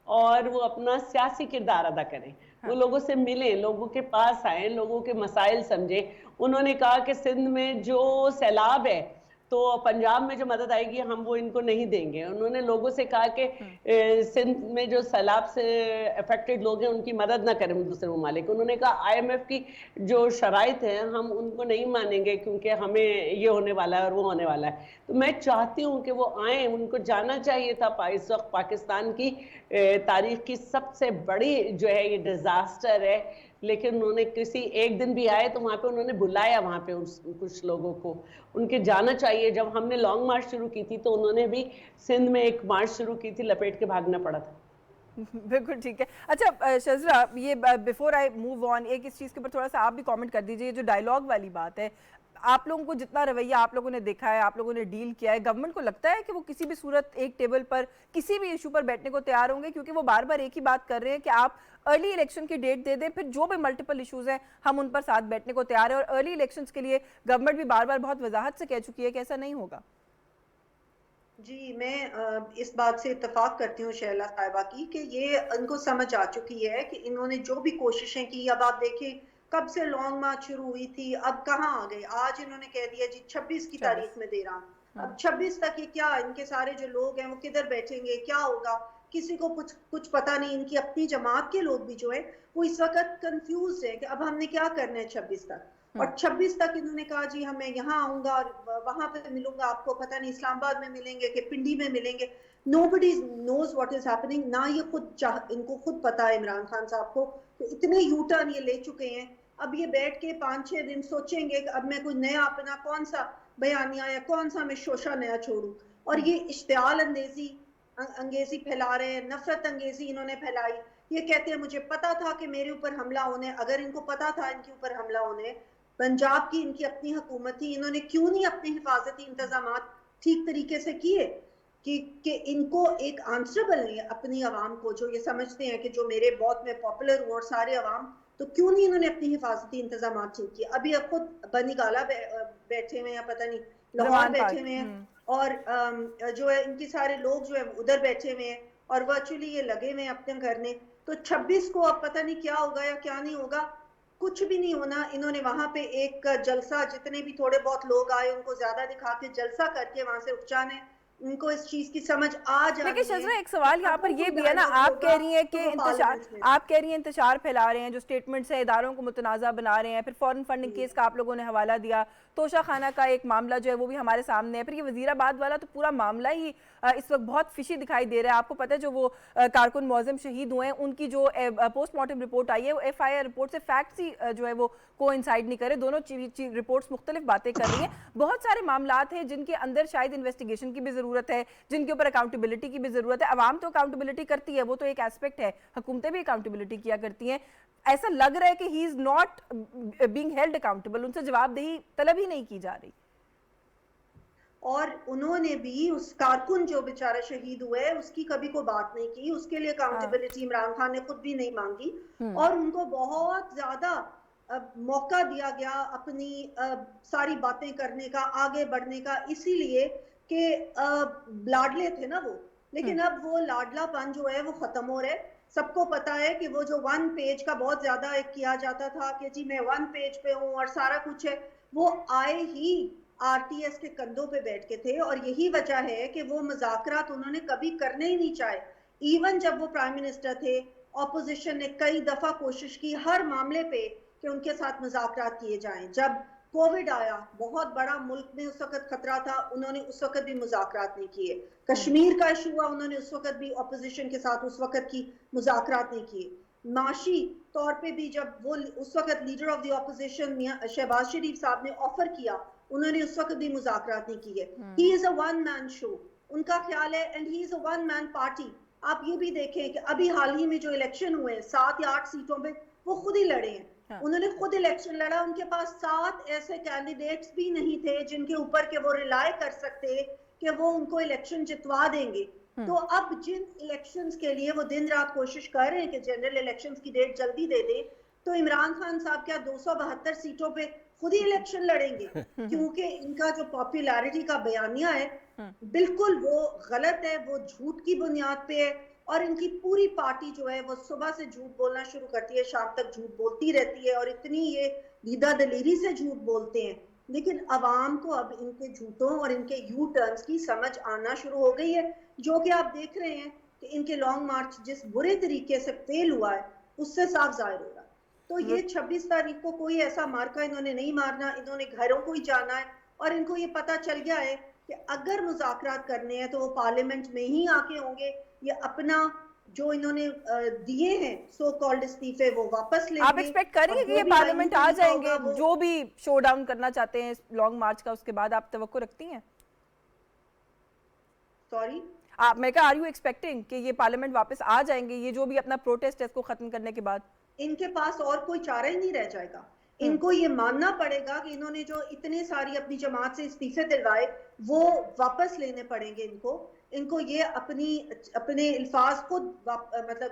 और वो अपना सियासी किरदार अदा करें। वो लोगों से मिले, लोगों के पास आए, लोगों के मसाइल समझे। उन्होंने कहा कि सिंध में जो सैलाब है तो पंजाब में जो मदद आएगी हम वो इनको नहीं देंगे। उन्होंने लोगों से कहा कि सिंध में जो सैलाब से अफेक्टेड लोग हैं उनकी मदद ना करें दूसरे ममालिक। उन्होंने कहा IMF की जो शराइत है हम उनको नहीं मानेंगे क्योंकि हमें ये होने वाला है और वो होने वाला है। तो मैं चाहती हूँ कि वो आए, उनको जाना चाहिए था। इस वक्त पाकिस्तान की तारीख की सबसे बड़ी जो है ये डिजास्टर है, लेकिन उन्होंने किसी एक दिन भी आए तो वहाँ पे उन्होंने बुलाया, वहाँ पे कुछ लोगों को उनके जाना चाहिए। जब हमने लॉन्ग मार्च शुरू की थी तो उन्होंने भी सिंध में एक मार्च शुरू की थी, लपेट के भागना पड़ा था। बिल्कुल ठीक है। अच्छा शज़रा, ये बिफोर आई मूव ऑन, एक इस चीज़ के ऊपर थोड़ा सा आप भी कमेंट कर दीजिए। ये जो डायलॉग वाली बात है, आप लोगों को जितना रवैया आप लोगों ने देखा है, आप लोगों ने डील किया है, गवर्नमेंट को लगता है कि वो किसी भी सूरत एक टेबल पर किसी भी इशू पर बैठने को तैयार होंगे? क्योंकि वो बार बार एक ही बात कर रहे हैं कि आप अर्ली इलेक्शन की डेट दे दें, फिर जो भी मल्टीपल इश्यूज हैं हम उन पर साथ बैठने को तैयार है। और अर्ली इलेक्शंस के लिए गवर्नमेंट भी बार बार बहुत वजाहत से कह चुकी है कि ऐसा नहीं होगा। जी, मैं इस बात से इत्तेफाक करती हूँ शैला साहिबा की कि ये इनको समझ आ चुकी है कि इन्होंने जो भी कोशिशें की, अब आप देखें कब से लॉन्ग मार्च शुरू हुई थी, अब कहाँ आ गए। आज इन्होंने कह दिया जी 26 की तारीख में दे रहा हूँ। अब 26 तक ये क्या, इनके सारे जो लोग हैं वो किधर बैठेंगे, क्या होगा, किसी को कुछ पता नहीं। इनकी अपनी जमात के लोग भी जो है वो इस वक्त कंफ्यूज है कि अब हमने क्या करना है 26 तक। और 26 तक इन्होंने कहा जी मैं यहाँ आऊंगा और वहां पे मिलूंगा आपको, पता नहीं इस्लामाबाद में मिलेंगे कि पिंडी में मिलेंगे। Nobody knows what is happening. ना ये इनको खुद पता है इमरान खान साहब को, तो इतने यू टर्न ये ले चुके हैं। अब ये बैठ के 5-6 दिन सोचेंगे कि अब मैं कोई नया अपना कौन सा बयानिया या कौन सा मैं शोशा नया छोड़ूं। और ये इश्तियाल अंगेजी फैला रहे हैं, नफरत अंगेजी इन्होंने फैलाई। ये कहते हैं मुझे पता था कि मेरे ऊपर हमला होने, अगर इनको पता था इनके ऊपर हमला होने, पंजाब की इनकी अपनी हुकूमत थी, इन्होंने क्यों नहीं अपने हिफाजती इंतजाम ठीक तरीके से किए कि इनको एक आंसरेबल नहीं अपनी आवाम को, जो ये समझते हैं कि जो मेरे बहुत में पॉपुलर हुआ और सारे आवाम, तो क्यों नहीं इन्होंने अपनी हिफाजती इंतजाम ठीक किए। अभी अब खुद बनीगाला बैठे हुए हैं, पता नहीं लाहौर बैठे हुए हैं, और जो है इनके सारे लोग जो है उधर बैठे हुए हैं और वर्चुअली ये लगे हुए हैं अपने करने। तो 26 को अब पता नहीं क्या होगा या क्या नहीं होगा, कुछ भी नहीं होना। इन्होंने वहां पे एक जलसा, जितने भी थोड़े बहुत लोग आए उनको ज्यादा दिखा के जलसा करके वहां से उपचाने, उनको इस चीज की समझ आ जाती है। लेकिन शज़रा एक सवाल यहाँ पर ये भी है ना, आप कह रही हैं कि इंतशार फैला रहे हैं, जो स्टेटमेंट्स है इदारों को मुतनाज़ा बना रहे हैं, फिर फॉरेन फंडिंग केस का आप लोगों ने हवाला दिया, तोशा खाना का एक मामला जो है वो भी हमारे सामने है, फिर ये वजीराबाद वाला, तो पूरा मामला ही इस वक्त बहुत फिशी दिखाई दे रहा है। आपको पता है जो वो कारकुन मौज़म शहीद हुए हैं उनकी जो पोस्टमार्टम रिपोर्ट आई है वो FIR रिपोर्ट से फैक्ट्स ही जो है वो कोइंसाइड नहीं करे, दोनों रिपोर्ट्स मुख्तलिफ बातें कर रही हैं। बहुत सारे मामलात हैं जिनके अंदर शायद इन्वेस्टिगेशन की भी ज़रूरत है, जिनके ऊपर अकाउंटेबिलिटी की भी ज़रूरत है। अवाम तो अकाउंटेबिलिटी करती है, वो तो एक एस्पेक्ट है, हुकूमतें भी अकाउंटेबिलिटी किया करती हैं। ऐसा लग रहा है कि he is not being held accountable, उनसे जवाबदेही तलब ही नहीं की जा रही। और उन्होंने भी उस कारकुन जो बेचारा शहीद हुआ है उसकी कभी कोई बात नहीं की, उसके लिए अकाउंटेबिलिटी इमरान खान ने खुद भी नहीं मांगी, और उनको बहुत ज्यादा मौका दिया गया अपनी सारी बातें करने का, आगे बढ़ने का, इसीलिए कि लाडले थे ना वो। लेकिन अब वो लाडलापन जो है वो खत्म हो रहा है। सबको पता है कि वो जो 1 पेज का बहुत ज्यादा एक किया जाता था कि जी मैं 1 पेज पे हूँ और सारा कुछ है, वो आए ही RTS के कंधों पे बैठ के थे। और यही वजह है कि वो मुज़ाकरात उन्होंने कभी करने ही नहीं चाहे। इवन जब वो प्राइम मिनिस्टर थे, ऑपोजिशन ने कई दफा कोशिश की हर मामले पे कि उनके साथ मुज़ाकरात किए जाएं। जब कोविड आया, बहुत बड़ा मुल्क में उस वक्त खतरा था, उन्होंने उस वक्त भी मुज़ाकरात नहीं किए। कश्मीर का इशू हुआ, उन्होंने उस वक्त भी ऑपोजिशन के साथ उस वक्त की मुज़ाकरात नहीं किए। माशी तौर पे भी जब वो उस वक्त leader of the opposition Shehbaz Sharif साहब ने ऑफर किया, उन्होंने उस वक्त भी मुज़ाकरात नहीं किए। He is a one man show, उनका ख्याल है, and he is a one man party. आप ये भी देखें कि अभी हाल ही में जो इलेक्शन हुए 7 या 8 सीटों पे वो खुद ही लड़े हैं। उन्होंने खुद इलेक्शन लड़ा, उनके पास 7 ऐसे कैंडिडेट्स भी नहीं थे जिनके ऊपर के वो रिलाय कर सकते कि वो उनको इलेक्शन जितवा देंगे। तो अब जिन इलेक्शंस के लिए वो दिन रात कोशिश कर रहे हैं कि जनरल इलेक्शंस की डेट जल्दी दे दे, तो इमरान खान साहब क्या 272 सीटों पे खुद ही इलेक्शन लड़ेंगे? क्योंकि इनका जो पॉपुलैरिटी का बयानिया है बिल्कुल वो गलत है, वो झूठ की बुनियाद पे है। और इनकी पूरी पार्टी जो है वो सुबह से झूठ बोलना शुरू करती है, शाम तक झूठ बोलती रहती है, और इतनी ये दीदा दलेरी से झूठ बोलते हैं। लेकिन अवाम को अब इनके झूठों और इनके यू टर्न्स की समझ आना शुरू हो गई है, जो कि आप देख रहे हैं कि इनके लॉन्ग मार्च जिस बुरे तरीके से फेल हुआ है उससे साफ जाहिर हो रहा है। तो ये 26 तारीख को कोई ऐसा मार्का इन्होंने नहीं मारना, इन्होंने घरों को ही जाना है। और इनको ये पता चल गया है कि अगर मुज़ाकरात करने हैं तो वो पार्लियामेंट में ही आके होंगे। ये अपना जो इन्होंने दिए हैं सो कॉल्ड इस्तीफे वो वापस लेंगे। आप एक्सपेक्ट करेंगे कि ये पार्लियामेंट आ जाएंगे जो भी शो डाउन करना चाहते हैं लॉन्ग मार्च का, उसके बाद आप तवक्को रखती हैं? सॉरी, मैं कहा आर यू एक्सपेक्टिंग कि ये पार्लियामेंट वापस आ जाएंगे, ये जो भी अपना प्रोटेस्ट है इसको खत्म करने के बाद? इनके पास और कोई चारा ही नहीं रह जाएगा। इनको ये मानना पड़ेगा कि इन्होंने जो इतने सारी अपनी जमात से इस्तीफे दिलवाए वो वापस लेने पड़ेंगे इनको ये अपने अल्फाज को मतलब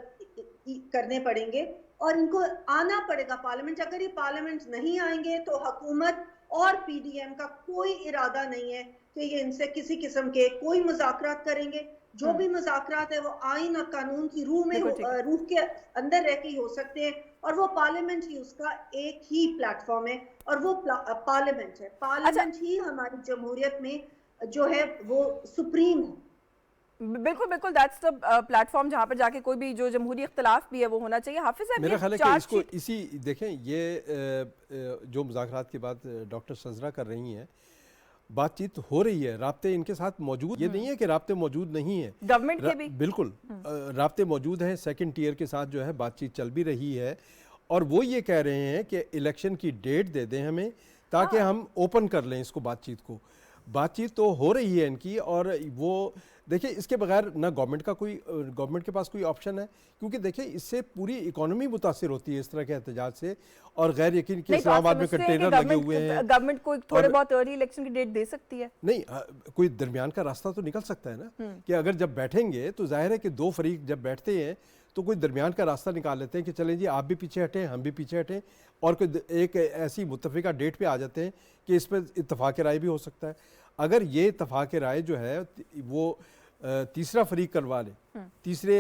करने पड़ेंगे और इनको आना पड़ेगा पार्लियामेंट। अगर ये पार्लियामेंट नहीं आएंगे तो हुकूमत और पीडीएम का कोई इरादा नहीं है कि ये इनसे किसी किस्म के कोई मुज़ाकरात करेंगे। जो भी मुज़ाकरात है वो आइन और कानून की रूह के अंदर रह के ही हो सकते हैं और वो पार्लियामेंट ही उसका एक ही प्लेटफॉर्म है और वो पार्लियामेंट है। पार्लियामेंट ही हमारी जमहूरियत में जो है वो सुप्रीम है। बिल्कुल बिल्कुल, दैट्स द प्लेटफॉर्म जहाँ पर जाके कोई भी जो जमहूरी इख्तिलाफ भी है वो होना चाहिए। हाफिज साहब, मेरा ख्याल है कि इसको इसी देखें, ये जो मुज़ाकरात की बात डॉक्टर सजरा कर रही हैं, बातचीत हो रही है, राब्ते इनके साथ मौजूद, ये नहीं है कि राब्ते मौजूद नहीं है, गवर्नमेंट के भी बिल्कुल राब्ते मौजूद हैं। सेकंड टियर के साथ जो है बातचीत चल भी रही है और वो ये कह रहे हैं कि इलेक्शन की डेट दे दें हमें ताकि हम ओपन कर लें इसको, बातचीत तो हो रही है इनकी। और वो देखिए, इसके बगैर ना गवर्नमेंट के पास कोई ऑप्शन है, क्योंकि देखिए इससे पूरी इकोनॉमी मुतासिर होती है इस तरह के एहतजाज से। और गैर यकीन कि इस्लामाबाद में कंटेनर लगे हुए हैं, गवर्नमेंट को थोड़े बहुत अर्ली इलेक्शन की डेट दे सकती है। नहीं, कोई दरमियान का रास्ता तो निकल सकता है ना, कि अगर जब बैठेंगे तो जाहिर है कि दो फरीक जब बैठते हैं तो कोई दरमियान का रास्ता निकाल लेते हैं कि चलें जी आप भी पीछे हटें, हम भी पीछे हटें, और कोई एक ऐसी मुत्तफ़िका डेट पे आ जाते हैं कि इस पर इत्तफ़ाक़ राय भी हो सकता है। अगर ये इत्तफ़ाक़ राय जो है वो तीसरा फरीक करवा ले, तीसरे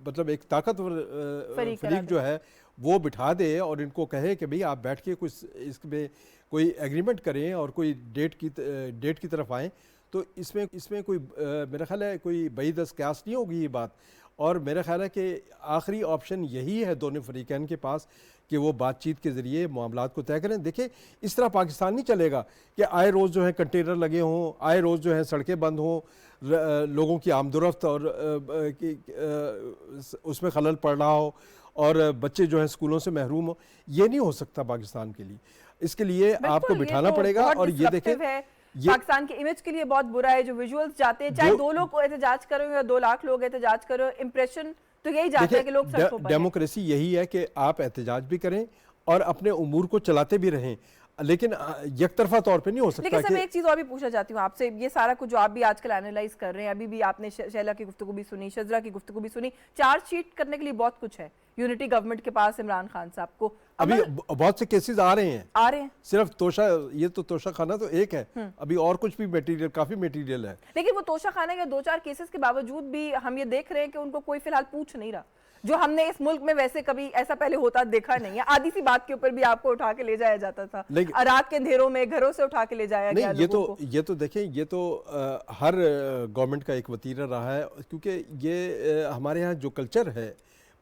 मतलब एक ताकतवर फरीक जो है वो बिठा दे और इनको कहे कि भाई आप बैठ के कुछ इसमें कोई एग्रीमेंट करें और कोई डेट की तरफ आएँ, तो इसमें कोई मेरा ख्याल है कोई बईदस क्यास नहीं होगी ये बात। और मेरा ख्याल है कि आखिरी ऑप्शन यही है दोनों फरीकैन के पास कि वो बातचीत के ज़रिए मामलात को तय करें। देखिए, इस तरह पाकिस्तान नहीं चलेगा कि आए रोज़ जो है कंटेनर लगे हों, आए रोज़ जो है सड़कें बंद हों, लोगों की आमदोरफ्त और उसमें खलल पड़ रहा हो और बच्चे जो हैं स्कूलों से महरूम हो। ये नहीं हो सकता पाकिस्तान के लिए। इसके लिए आपको बिठाना पड़ेगा। और ये देखें, पाकिस्तान के इमेज के लिए बहुत बुरा है जो विजुअल्स जाते हैं, चाहे 2 लोग एहतजाज करो या 2 लाख लोग एहतजाज करो, इंप्रेशन तो यही जाता है कि लोग सड़कों पर। डेमोक्रेसी यही है कि आप एहतजाज भी करें और अपने उमूर को चलाते भी रहें, लेकिन यकतरफा तौर पे नहीं हो सकता। लेकिन सर मैं एक चीज़ और भी पूछना चाहती हूँ आपसे, ये सारा कुछ जो आप भी आजकल एनालाइज कर रहे हैं, अभी भी आपने शैला की गुफ्तगू भी सुनी, शजरा की गुफ्तगू भी सुनी, चार्जशीट करने के लिए बहुत कुछ है यूनिटी गवर्नमेंट के पास इमरान खान साहब को। अभी बहुत से केसेस आ रहे हैं, सिर्फ तोशा, ये तो तोशा खाना तो एक है, अभी और कुछ भी मटेरियल, काफी मटेरियल है। लेकिन वो तोशा खाना या 2-4 केसेस के बावजूद भी हम ये देख रहे हैं कि उनको कोई फिलहाल पूछ नहीं रहा, जो हमने इस मुल्क में वैसे कभी ऐसा पहले होता देखा नहीं है। आधी सी बात के ऊपर भी आपको उठा के ले जाया जाता था, रात के अंधेरों में घरों से उठा के ले जाया गया लोगों को। ये तो देखें, ये तो हर गवर्नमेंट का एक वतीरा रहा है, क्योंकि ये हमारे यहाँ जो कल्चर है,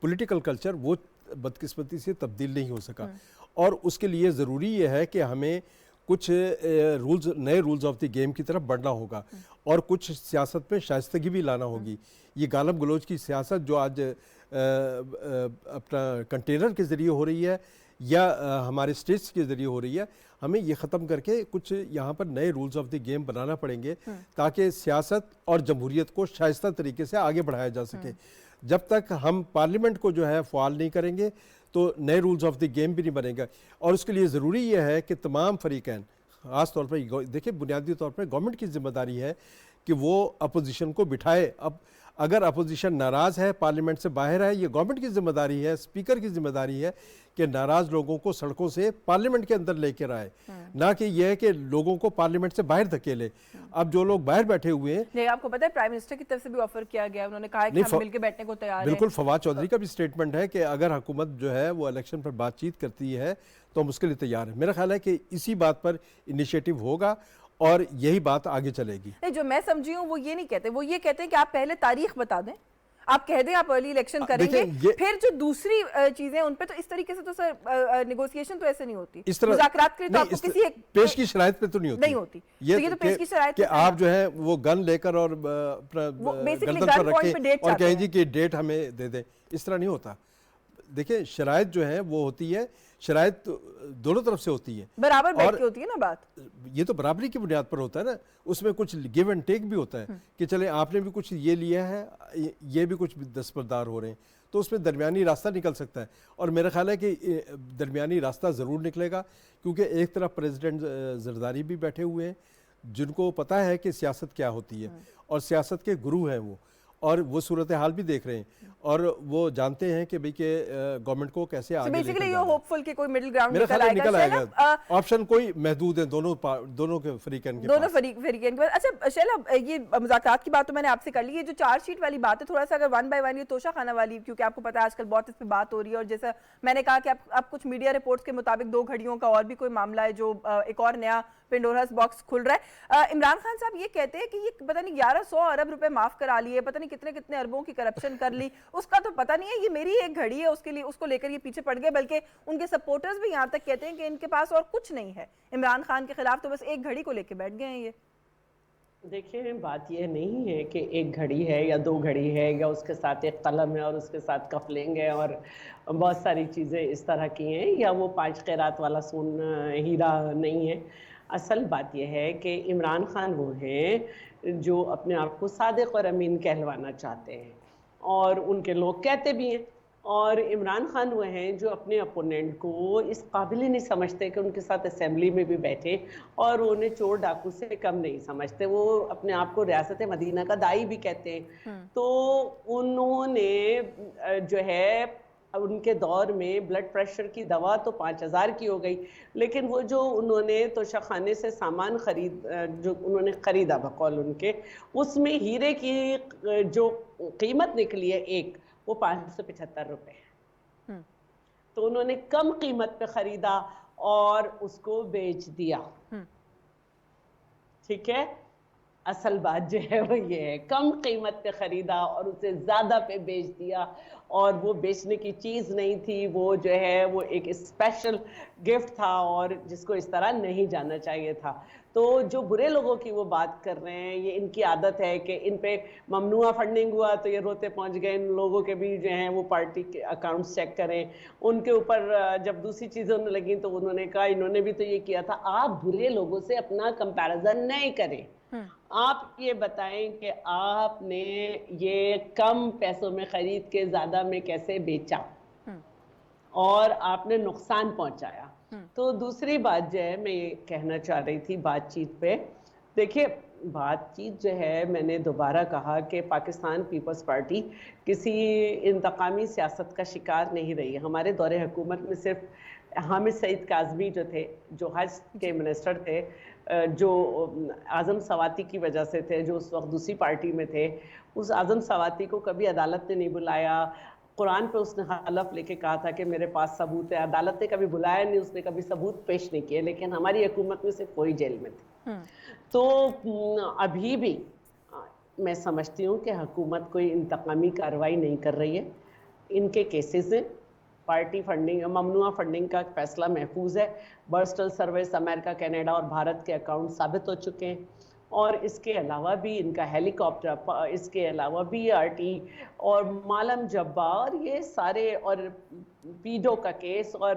पॉलिटिकल कल्चर, वो बदकिस्मती से तब्दील नहीं हो सका। और उसके लिए ज़रूरी ये है कि हमें कुछ नए रूल्स ऑफ द गेम की तरफ बढ़ना होगा और कुछ सियासत में शाइस्तगी भी लाना होगी। ये गालब गलोच की सियासत जो आज अपना कंटेनर के ज़रिए हो रही है या हमारे स्टेट्स के ज़रिए हो रही है, हमें ये ख़त्म करके कुछ यहाँ पर नए रूल्स ऑफ द गेम बनाना पड़ेंगे ताकि सियासत और जमहूरियत को शाइस्ता तरीके से आगे बढ़ाया जा सके। जब तक हम पार्लियामेंट को जो है फ़ाल नहीं करेंगे तो नए रूल्स ऑफ द गेम भी नहीं बनेगा। और उसके लिए ज़रूरी यह है कि तमाम फरीकैन, ख़ास तौर पर देखिए बुनियादी तौर पर गवर्नमेंट की जिम्मेदारी है कि वो अपोजिशन को बिठाए। अब अगर अपोजिशन नाराज़ है, पार्लियामेंट से बाहर है, ये गवर्नमेंट की जिम्मेदारी है, स्पीकर की जिम्मेदारी है कि नाराज़ लोगों को सड़कों से पार्लियामेंट के अंदर लेकर आए, ना कि यह है कि लोगों को पार्लियामेंट से बाहर धकेले। अब जो लोग बाहर बैठे हुए हैं, नहीं, आपको पता है प्राइम मिनिस्टर की तरफ से भी ऑफर किया गया, उन्होंने कहा है कि हम मिलकर बैठने को तैयार हैं। बिल्कुल, फवाद चौधरी का भी स्टेटमेंट है कि अगर हुकूमत जो है वो इलेक्शन पर बातचीत करती है तो हम उसके लिए तैयार हैं। मेरा ख्याल है कि इसी बात पर इनिशिएटिव होगा और यही बात आगे चलेगी। नहीं, जो मैं समझी हूँ वो ये नहीं कहते, वो ये कहते हैं कि आप पहले तारीख बता दें, आप कह दें आप अर्ली इलेक्शन करेंगे, फिर जो दूसरी चीजें उन पे तो इस तरीके से तो सर नेगोशिएशन तो ऐसे नहीं होती, इस तरह मुज़ाकरात के लिए तो आपको किसी एक पेश की शराइत पे तो नहीं होती। ये तो पेश की शराइत कि आप जो है वो गन लेकर और अपना गर्दन पर रखें और कहें जी कि डेट हमें दे दें, इस तरह नहीं होता। देखिए, शराइत जो है वो होती है, शराइत दोनों तरफ से होती है, बराबर बैठ के होती है ना बात। ये तो बराबरी की बुनियाद पर होता है ना, उसमें कुछ गिव एंड टेक भी होता है कि चले आपने भी कुछ ये लिया है, ये भी कुछ दस्तबरदार हो रहे हैं, तो उसमें दरमियानी रास्ता निकल सकता है। और मेरा ख्याल है कि दरमियानी रास्ता ज़रूर निकलेगा, क्योंकि एक तरफ प्रेसिडेंट जरदारी भी बैठे हुए हैं जिनको पता है कि सियासत क्या होती है, और सियासत के गुरु हैं वो, और वो सूरत हाल भी देख रहे हैं, और वो जानते हैं कि भाई के गवर्नमेंट को कैसे आगे लेकर बेसिकली जाना यू है। होपफुल कि कोई मिडिल ग्राउंड मेरा ख्याल है निकल आएगा। शैलब, ऑप्शन कोई महदूद है दोनों के फरीकैन के दोनों पास। फरीकैन के पास। अच्छा शैलब, ये मुज़ाकरात की बात तो मैंने आपसे कर ली, ये जो चार्जशीट वाली बात है थोड़ा सा अगर वन बाय वन ये तोशा खाना वाली, क्योंकि आपको पता है आजकल बहुत इस पर बात हो रही है, और जैसा मैंने कहा कि अब कुछ मीडिया रिपोर्ट्स के मुताबिक 2 घड़ियों का और भी कोई मामला है जो एक और नया पेंडोरास बॉक्स खुल रहा है। इमरान खान साहब ये कहते हैं कि ये पता नहीं 1100 अरब रुपए माफ करा लिए, पता नहीं कितने कितने अरबों की करप्शन कर ली, उसका तो पता नहीं है, ये मेरी एक घड़ी है उसके लिए, उसको लेकर ये पीछे पड़ गए। बल्कि उनके सपोर्टर्स भी यहाँ तक कहते हैं कि इनके पास और कुछ नहीं है, इमरान खान के खिलाफ तो बस एक घड़ी को लेकर बैठ गए हैं ये। देखिए, बात यह नहीं है कि एक घड़ी है या 2 घड़ी है या उसके साथ एक कलम है और उसके साथ कफलिंग है और बहुत सारी चीज़ें इस तरह की हैं, या वो 5 क़ैरात वाला हीरा नहीं है। असल बात यह है कि इमरान खान वो हैं जो अपने आप को सादिक और अमीन कहलवाना चाहते हैं, और उनके लोग कहते भी हैं, और इमरान खान वो हैं जो अपने अपोनेंट को इस काबिल ही नहीं समझते कि उनके साथ असेंबली में भी बैठे, और उन्हें चोर डाकू से कम नहीं समझते। वो अपने आप को रियासत मदीना का दाई भी कहते हैं। तो उन्होंने जो है उनके दौर में ब्लड प्रेशर की दवा तो 5000 की हो गई, लेकिन वो जो उन्होंने तोशाखाने से सामान जो उन्होंने ख़रीदा बकौल उनके, उसमें हीरे की जो कीमत निकली है एक, वो 575 रुपए है। तो उन्होंने कम कीमत पे ख़रीदा और उसको बेच दिया। ठीक है, असल बात जो है वो ये है, कम कीमत पे ख़रीदा और उसे ज़्यादा पे बेच दिया, और वो बेचने की चीज़ नहीं थी, वो जो है वो एक स्पेशल गिफ्ट था और जिसको इस तरह नहीं जाना चाहिए था। तो जो बुरे लोगों की वो बात कर रहे हैं, ये इनकी आदत है कि इन पे ममनुआ फंडिंग हुआ तो ये रोते पहुंच गए, इन लोगों के भी जो हैं वो पार्टी के अकाउंट्स चेक करें। उनके ऊपर जब दूसरी चीज़ें होने लगी तो उन्होंने कहा इन्होंने भी तो ये किया था। आप बुरे लोगों से अपना कंपैरिजन नहीं करें। आप ये बताएं कि आपने ये कम पैसों में खरीद के ज़्यादा में कैसे बेचा और आपने नुकसान पहुंचाया। तो दूसरी बात जो है मैं ये कहना चाह रही थी बातचीत पे, देखिए बातचीत जो है, मैंने दोबारा कहा कि पाकिस्तान पीपल्स पार्टी किसी इंतकामी सियासत का शिकार नहीं रही। हमारे दौरे हुकूमत में सिर्फ हामिद सईद काज़मी जो थे, जो हज के मिनिस्टर थे, जो आज़म सवाती की वजह से थे, जो उस वक्त दूसरी पार्टी में थे, उस आज़म सवाती को कभी अदालत ने नहीं बुलाया। कुरान पे उसने हलफ लेके कहा था कि मेरे पास सबूत है, अदालत ने कभी बुलाया नहीं, उसने कभी सबूत पेश नहीं किए, लेकिन हमारी हुकूमत में सिर्फ वही जेल में थे। तो अभी भी मैं समझती हूँ कि हुकूमत कोई इंतकामी कार्रवाई नहीं कर रही है। इनके केसेस हैं, पार्टी फंडिंग, ममनुआ फंडिंग का फैसला महफूज है, बर्स्टल सर्विस, अमेरिका, कनाडा और भारत के अकाउंट साबित हो चुके हैं, और इसके अलावा भी इनका हेलीकॉप्टर, इसके अलावा BRT और मालम जब्बार, ये सारे, और पीडो का केस और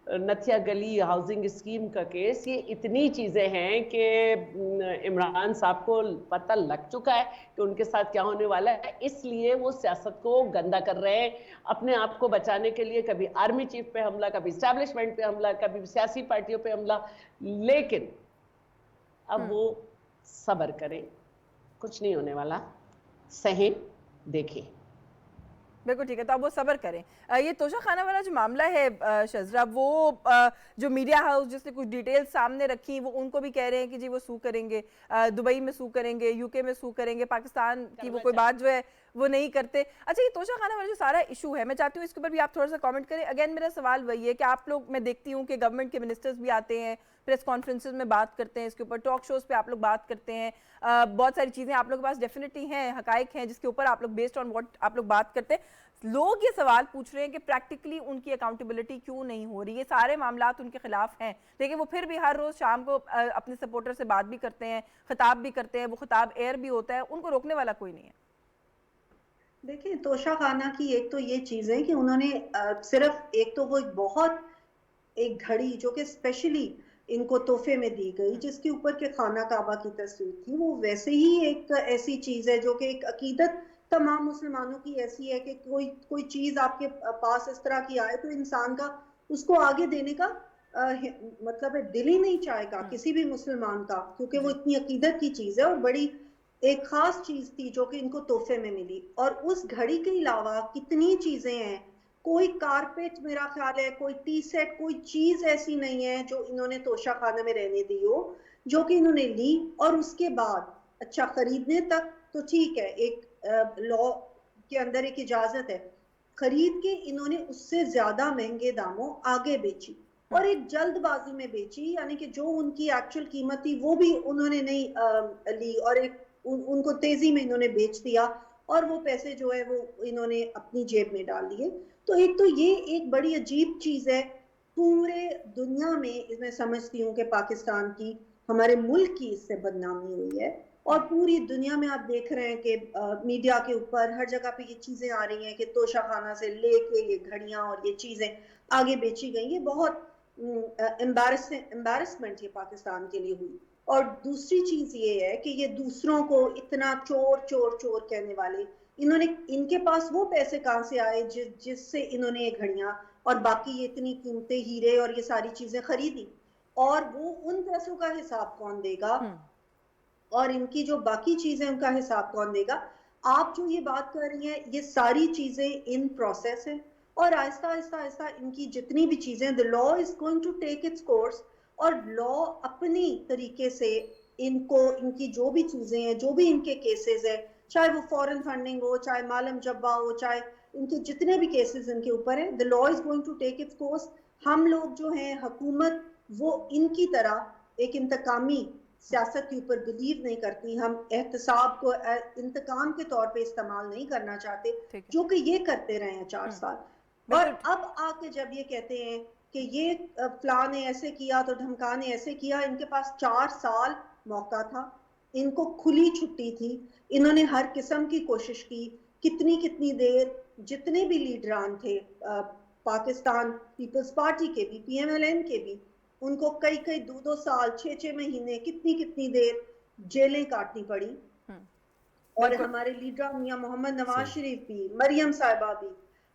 नथिया गली हाउसिंग स्कीम का केस, ये इतनी चीज़ें हैं कि इमरान साहब को पता लग चुका है कि उनके साथ क्या होने वाला है। इसलिए वो सियासत को गंदा कर रहे हैं अपने आप को बचाने के लिए, कभी आर्मी चीफ पे हमला, कभी इस्टेब्लिशमेंट पे हमला, कभी सियासी पार्टियों पे हमला। लेकिन अब वो सब्र करें, कुछ नहीं होने वाला, सहें, देखें। बिल्कुल ठीक है, तो अब वो सब्र करें। ये तोशा खाना वाला जो मामला है शजरा, वो जो मीडिया हाउस जिसने कुछ डिटेल्स सामने रखी, वो उनको भी कह रहे हैं कि जी वो सू करेंगे, दुबई में सू करेंगे, UK में सू करेंगे, पाकिस्तान की वो कोई बात जो है वो नहीं करते। अच्छा, ये तोशा खाना वाला जो सारा इशू है, मैं चाहती हूँ इसके ऊपर भी आप थोड़ा सा कमेंट करें। अगेन मेरा सवाल वही है कि आप लोग, मैं देखती हूँ कि गवर्नमेंट के मिनिस्टर्स भी आते हैं, प्रेस कॉन्फ्रेंसेस में बात करते हैं इसके ऊपर, टॉक शोज पे आप लोग बात करते हैं, बहुत सारी चीज़ें आप लोग के पास डेफिनेटली हैं, हकाइक हैं जिसके ऊपर आप लोग बेस्ड ऑन व्हाट आप लोग बात करते हैं। लोग ये सवाल पूछ रहे हैं कि प्रैक्टिकली उनकी अकाउंटेबिलिटी क्यों नहीं हो रही। ये सारे मामलात उनके खिलाफ हैं, लेकिन वो फिर भी हर रोज़ शाम को अपने सपोर्टर से बात भी करते हैं, खिताब भी करते हैं, वो खिताब एयर भी होता है, उनको रोकने वाला कोई नहीं है। देखिए, तोशा खाना की एक तो ये चीज़ है कि उन्होंने सिर्फ एक तो वो एक घड़ी जो कि स्पेशली इनको तोहफे में दी गई, जिसके ऊपर के खाना काबा की तस्वीर थी, वो वैसे ही एक ऐसी चीज़ है जो कि एक अकीदत तमाम मुसलमानों की ऐसी है कि कोई चीज आपके पास इस तरह की आए तो इंसान का उसको आगे देने का मतलब है दिल ही नहीं चाहेगा किसी भी मुसलमान का, क्योंकि वो इतनी अकीदत की चीज है और बड़ी एक खास चीज थी जो कि इनको तोहफे में मिली। और उस घड़ी के अलावा कितनी चीजें हैं, कोई कारपेट मेरा ख्याल है, कोई टी सेट, कोई चीज ऐसी नहीं है जो इन्होंने तोशा खाना में रहने दी हो जो कि इन्होंने ली। और उसके बाद अच्छा खरीदने तक तो ठीक है, एक लॉ के अंदर एक इजाजत है, खरीद के इन्होंने उससे ज्यादा महंगे दामों आगे बेची और एक जल्दबाजी में बेची, यानी कि जो उनकी एक्चुअल कीमत थी वो भी उन्होंने नहीं ली और एक उनको तेजी में इन्होंने बेच दिया और वो पैसे जो है वो इन्होंने अपनी जेब में डाल दिए। तो एक तो ये एक बड़ी अजीब चीज है पूरे दुनिया में, मैं समझती हूँ कि पाकिस्तान की, हमारे मुल्क की इससे बदनामी हुई है और पूरी दुनिया में आप देख रहे हैं कि मीडिया के ऊपर हर जगह पे ये चीजें आ रही हैं कि तोशा खाना से लेके ये घड़ियां और ये चीजें आगे बेची गई। ये बहुत एम्बैरसमेंट ये पाकिस्तान के लिए हुई। और दूसरी चीज ये है कि ये दूसरों को इतना चोर चोर चोर कहने वाले, इन्होंने, इनके पास वो पैसे कहाँ से आए जिससे इन्होंने ये घड़ियां और बाकी ये इतनी कीमती हीरे और ये सारी चीजें खरीदी, और वो उन पैसों का हिसाब कौन देगा और इनकी जो बाकी चीजें उनका हिसाब कौन देगा। आप जो ये बात कर रही हैं ये सारी चीजें इन प्रोसेस है और आहिस्ता आहिस्ता आहिस्ता इनकी जितनी भी चीजें, the law is going to take its course और लॉ अपनी तरीके से इनको, इनकी जो भी चीजें हैं, जो भी इनके केसेस है, चाहे वो फॉरेन फंडिंग हो, चाहे मालम जब्बा हो, चाहे इनके जितने भी केसेस इनके ऊपर हैं, the law is going to take its course. हम लोग जो हैं हुकूमत वो इनकी तरह एक इंतकामी सियासत के ऊपर बिलीव नहीं करती, हम एहतसाब को इंतकाम के तौर पे इस्तेमाल नहीं करना चाहते जो कि ये करते रहे हैं 4 साल। और अब आके जब ये कहते हैं कि ये फलां ने ऐसे किया तो ढमका ने ऐसे किया, इनके पास 4 साल मौका था, इनको खुली छुट्टी थी, इन्होंने हर किस्म की कोशिश की, कितनी देर जितने भी लीडरान थे पाकिस्तान पीपल्स पार्टी के भी, PMLN के भी, उनको कई 2 साल 6 महीने कितनी देर जेलें काटनी पड़ी। और हमारे लीडर मियां मोहम्मद नवाज शरीफ भी, मरियम साहिबा भी,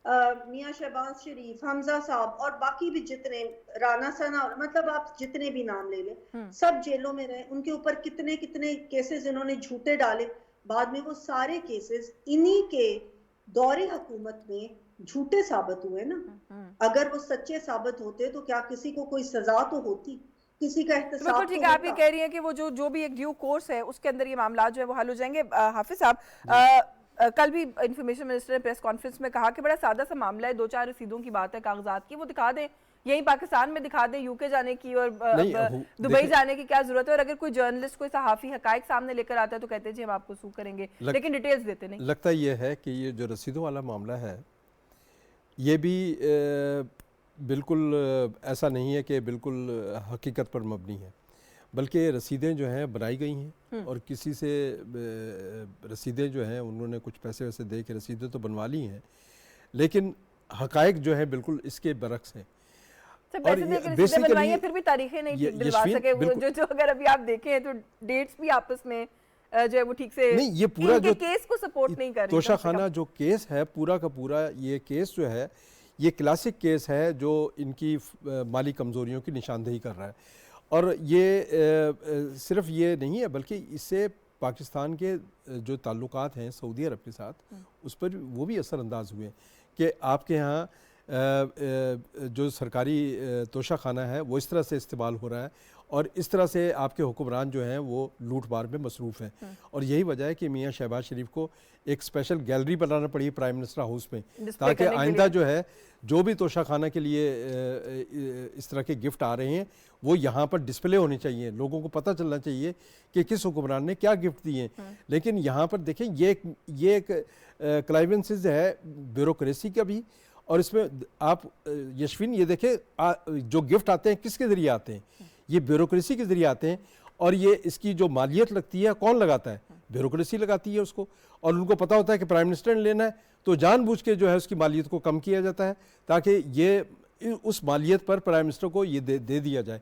मियां शहबाज शरीफ, हमजा साहब और बाकी भी जितने, राना सना, मतलब आप जितने भी नाम ले लें, सब जेलों में रहे। उनके ऊपर कितने केसेस इन्होंने झूठे डाले, बाद में वो सारे केसेस इन्हीं के दौरे हुकूमत में झूठे साबित हुए ना। अगर वो सच्चे साबित होते तो क्या किसी को कोई सजा तो होती, किसी का एहतसाब तो ठीक है। आप ये कह रही हैं कि वो जो भी एक ड्यू कोर्स है उसके अंदर ये मामला जो है वो हल हो जाएंगे। हाफिज साहब, कल भी इंफॉर्मेशन मिनिस्टर ने प्रेस कॉन्फ्रेंस में कहा कि बड़ा सादा सा मामला है, 2-4 रसीदों की बात है, कागजात की, वो दिखा दें, यही पाकिस्तान में दिखा दें, यूके जाने की और दुबई जाने की क्या जरूरत है। और अगर कोई जर्नलिस्ट, कोई सहाफी हकायक सामने लेकर आता है तो कहते हैं जी हम आपको सू करेंगे, लेकिन डिटेल्स देते नहीं। लगता ये है कि ये जो रसीदों वाला मामला है ये भी बिल्कुल ऐसा नहीं है कि बिल्कुल हकीकत पर मबनी है, बल्कि रसीदें जो हैं बनाई गई हैं और किसी से रसीदें जो हैं उन्होंने कुछ पैसे वैसे दे के रसीदें तो बनवा ली हैं, लेकिन हकायक जो है बिल्कुल इसके बरक्स हैं। और बेसिकली फिर भी तारीखें नहीं दिलवा सके, जो अगर अभी आप देखें तो डेट्स भी आपस में जो है वो ठीक से नहीं, ये पूरा जो केस को सपोर्ट नहीं कर रही। तोशा खाना जो केस है पूरा का पूरा, ये केस जो है ये क्लासिक केस है जो इनकी माली कमज़ोरियों की निशानदेही कर रहा है। और ये सिर्फ ये नहीं है बल्कि इससे पाकिस्तान के जो ताल्लुकात हैं सऊदी अरब के साथ उस पर वो भी असरअंदाज हुए कि आपके यहाँ जो सरकारी तोशा खाना है वो इस तरह से इस्तेमाल हो रहा है और इस तरह से आपके हुक्मरान जो हैं वो लूट मार में मसरूफ़ हैं। और यही वजह है कि मियां शहबाज शरीफ को एक स्पेशल गैलरी बनाना पड़ी प्राइम मिनिस्टर हाउस में, ताकि आइंदा जो है जो भी तोशा खाना के लिए इस तरह के गिफ्ट आ रहे हैं वो यहाँ पर डिस्प्ले होने चाहिए, लोगों को पता चलना चाहिए कि किस हुक्मरान ने क्या गिफ्ट दिए। लेकिन यहाँ पर देखें ये एक क्लाइवेंसेस है ब्यूरोक्रेसी का भी, और इसमें आप यशविन ये देखें जो गिफ्ट आते हैं किसके ज़रिए आते हैं, ये ब्यूरोक्रेसी के ज़रिए आते हैं। और ये इसकी जो मालियत लगती है कौन लगाता है, ब्यूरोक्रेसी लगाती है उसको, और उनको पता होता है कि प्राइम मिनिस्टर ने लेना है तो जानबूझ के जो है उसकी मालियत को कम किया जाता है ताकि ये उस मालियत पर प्राइम मिनिस्टर को ये दे दिया जाए,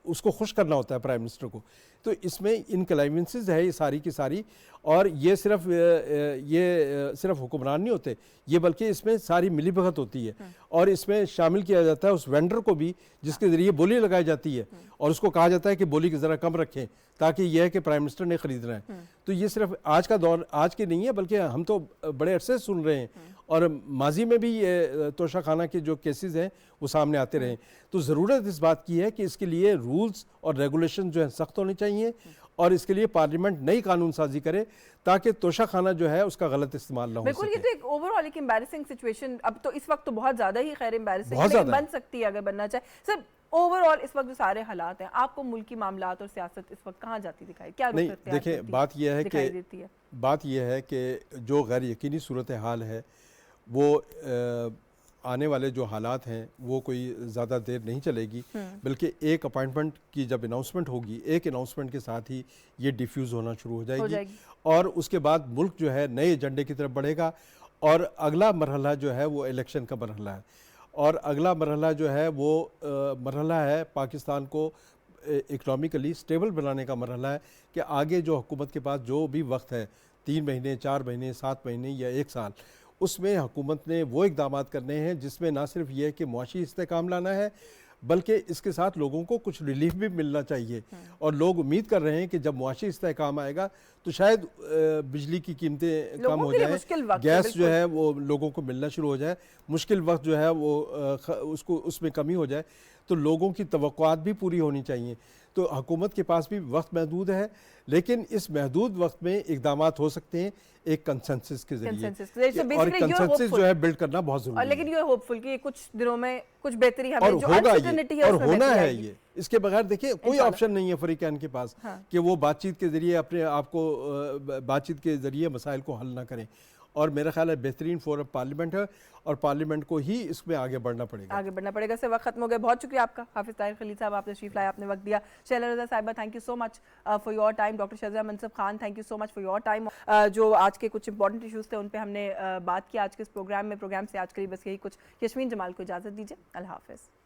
उसको खुश करना होता है प्राइम मिनिस्टर को। तो इसमें इनकलाइवेंसेस है ये सारी की सारी, और ये सिर्फ हुक्मरान नहीं होते, ये बल्कि इसमें सारी मिलीभगत होती है और इसमें शामिल किया जाता है उस वेंडर को भी जिसके ज़रिए बोली लगाई जाती है और उसको कहा जाता है कि बोली की ज़रा कम रखें ताकि यह है कि प्राइम मिनिस्टर ने ख़रीदना है। तो ये सिर्फ आज का दौर आज के नहीं है, बल्कि हम तो बड़े अरसे से सुन रहे हैं और माजी में भी ये तोशाखाना के जो केसेस हैं वो सामने आते रहे। तो ज़रूरत इस बात की है कि इसके लिए रूल्स और रेगुलेशन जो है सख्त होने चाहिए और इसके लिए पार्लियामेंट नई कानून साजी करे ताकि तोशाखाना जो है उसका गलत इस्तेमाल ना हो बिल्कुल। ये सके। तो एक ओवरऑल एक एम्बैरेसिंग सिचुएशन, अब तो इस वक्त तो बहुत ज़्यादा ही खैर एम्बैरेसिंग बहुत ज़्यादा बन सकती है अगर बनना चाहे। सर ओवरऑल इस वक्त जो सारे हालात हैं, आपको मुल्की मामलात और सियासत इस वक्त कहाँ जाती दिखाई, क्या रुख नहीं, इख्तियार देखिए करती बात यह है दिखाई कि देती है? बात यह है कि जो गैर यकीनी सूरत हाल है वो आने वाले जो हालात हैं वो कोई ज़्यादा देर नहीं चलेगी, बल्कि एक अपॉइंटमेंट की जब अनाउंसमेंट होगी, एक अनाउंसमेंट के साथ ही ये डिफ्यूज़ होना शुरू हो जाएगी और उसके बाद मुल्क जो है नए एजेंडे की तरफ बढ़ेगा और अगला मरहला जो है वो इलेक्शन का मरहला है और अगला मरहला जो है वो मरहला है पाकिस्तान को इकनॉमिकली स्टेबल बनाने का मरहला है कि आगे जो हुकूमत के पास जो भी वक्त है 3 महीने, 4 महीने, 7 महीने या 1 साल, उसमें हुकूमत ने वो इक़दाम करने हैं जिसमें ना सिर्फ ये है कि मुआशी इस्तेहकाम लाना है बल्कि इसके साथ लोगों को कुछ रिलीफ भी मिलना चाहिए और लोग उम्मीद कर रहे हैं कि जब मुआशी इस्तेहकाम आएगा तो शायद बिजली की कीमतें कम हो जाए, गैस जो है वो लोगों को मिलना शुरू हो जाए, मुश्किल वक्त जो है वो उसको उसमें कमी हो जाए, तो लोगों की तवक्कुआत भी पूरी होनी चाहिए। तो हुकूमत के पास भी वक्त महदूद है, लेकिन इस महदूद वक्त में इकदाम हो सकते हैं एक कंसेंसस के जरिए और कंसेंसस जो है बिल्ड करना बहुत जरूरी है। लेकिन ये होपफुल कि कुछ दिनों में कुछ बेहतरी हमें और जो होगा अनसर्टेनिटी है और उसमें होना बेहतरी है आएगी। ये, इसके बगैर देखिए कोई ऑप्शन नहीं है फरीकैन के पास कि वो बातचीत के जरिए अपने आप को बातचीत के जरिए मसाइल को हल ना करें और मेरा ख्याल है बेहतरीन फोरम पार्लियामेंट है और पार्लियामेंट को ही इसमें आगे बढ़ना पड़ेगा। से वक्त खत्म हो गया। बहुत शुक्रिया आपका हाफिज ताहिर खलील साहब, आपने तशरीफ लाया, आपने वक्त दिया। शैला रज़ा साहिबा, thank you so much for your time. Doctor Shahzad Mansab Khan, thank you so much for your time. जो आज के कुछ इंपॉर्टेंट इशूज़ थे उन पर हमने बात की आज के इस प्रोग्राम से आज के लिए बस यही कुछ। यस्मीन जमाल को इजाज़त दीजिए, अल्लाह हाफ़िज़।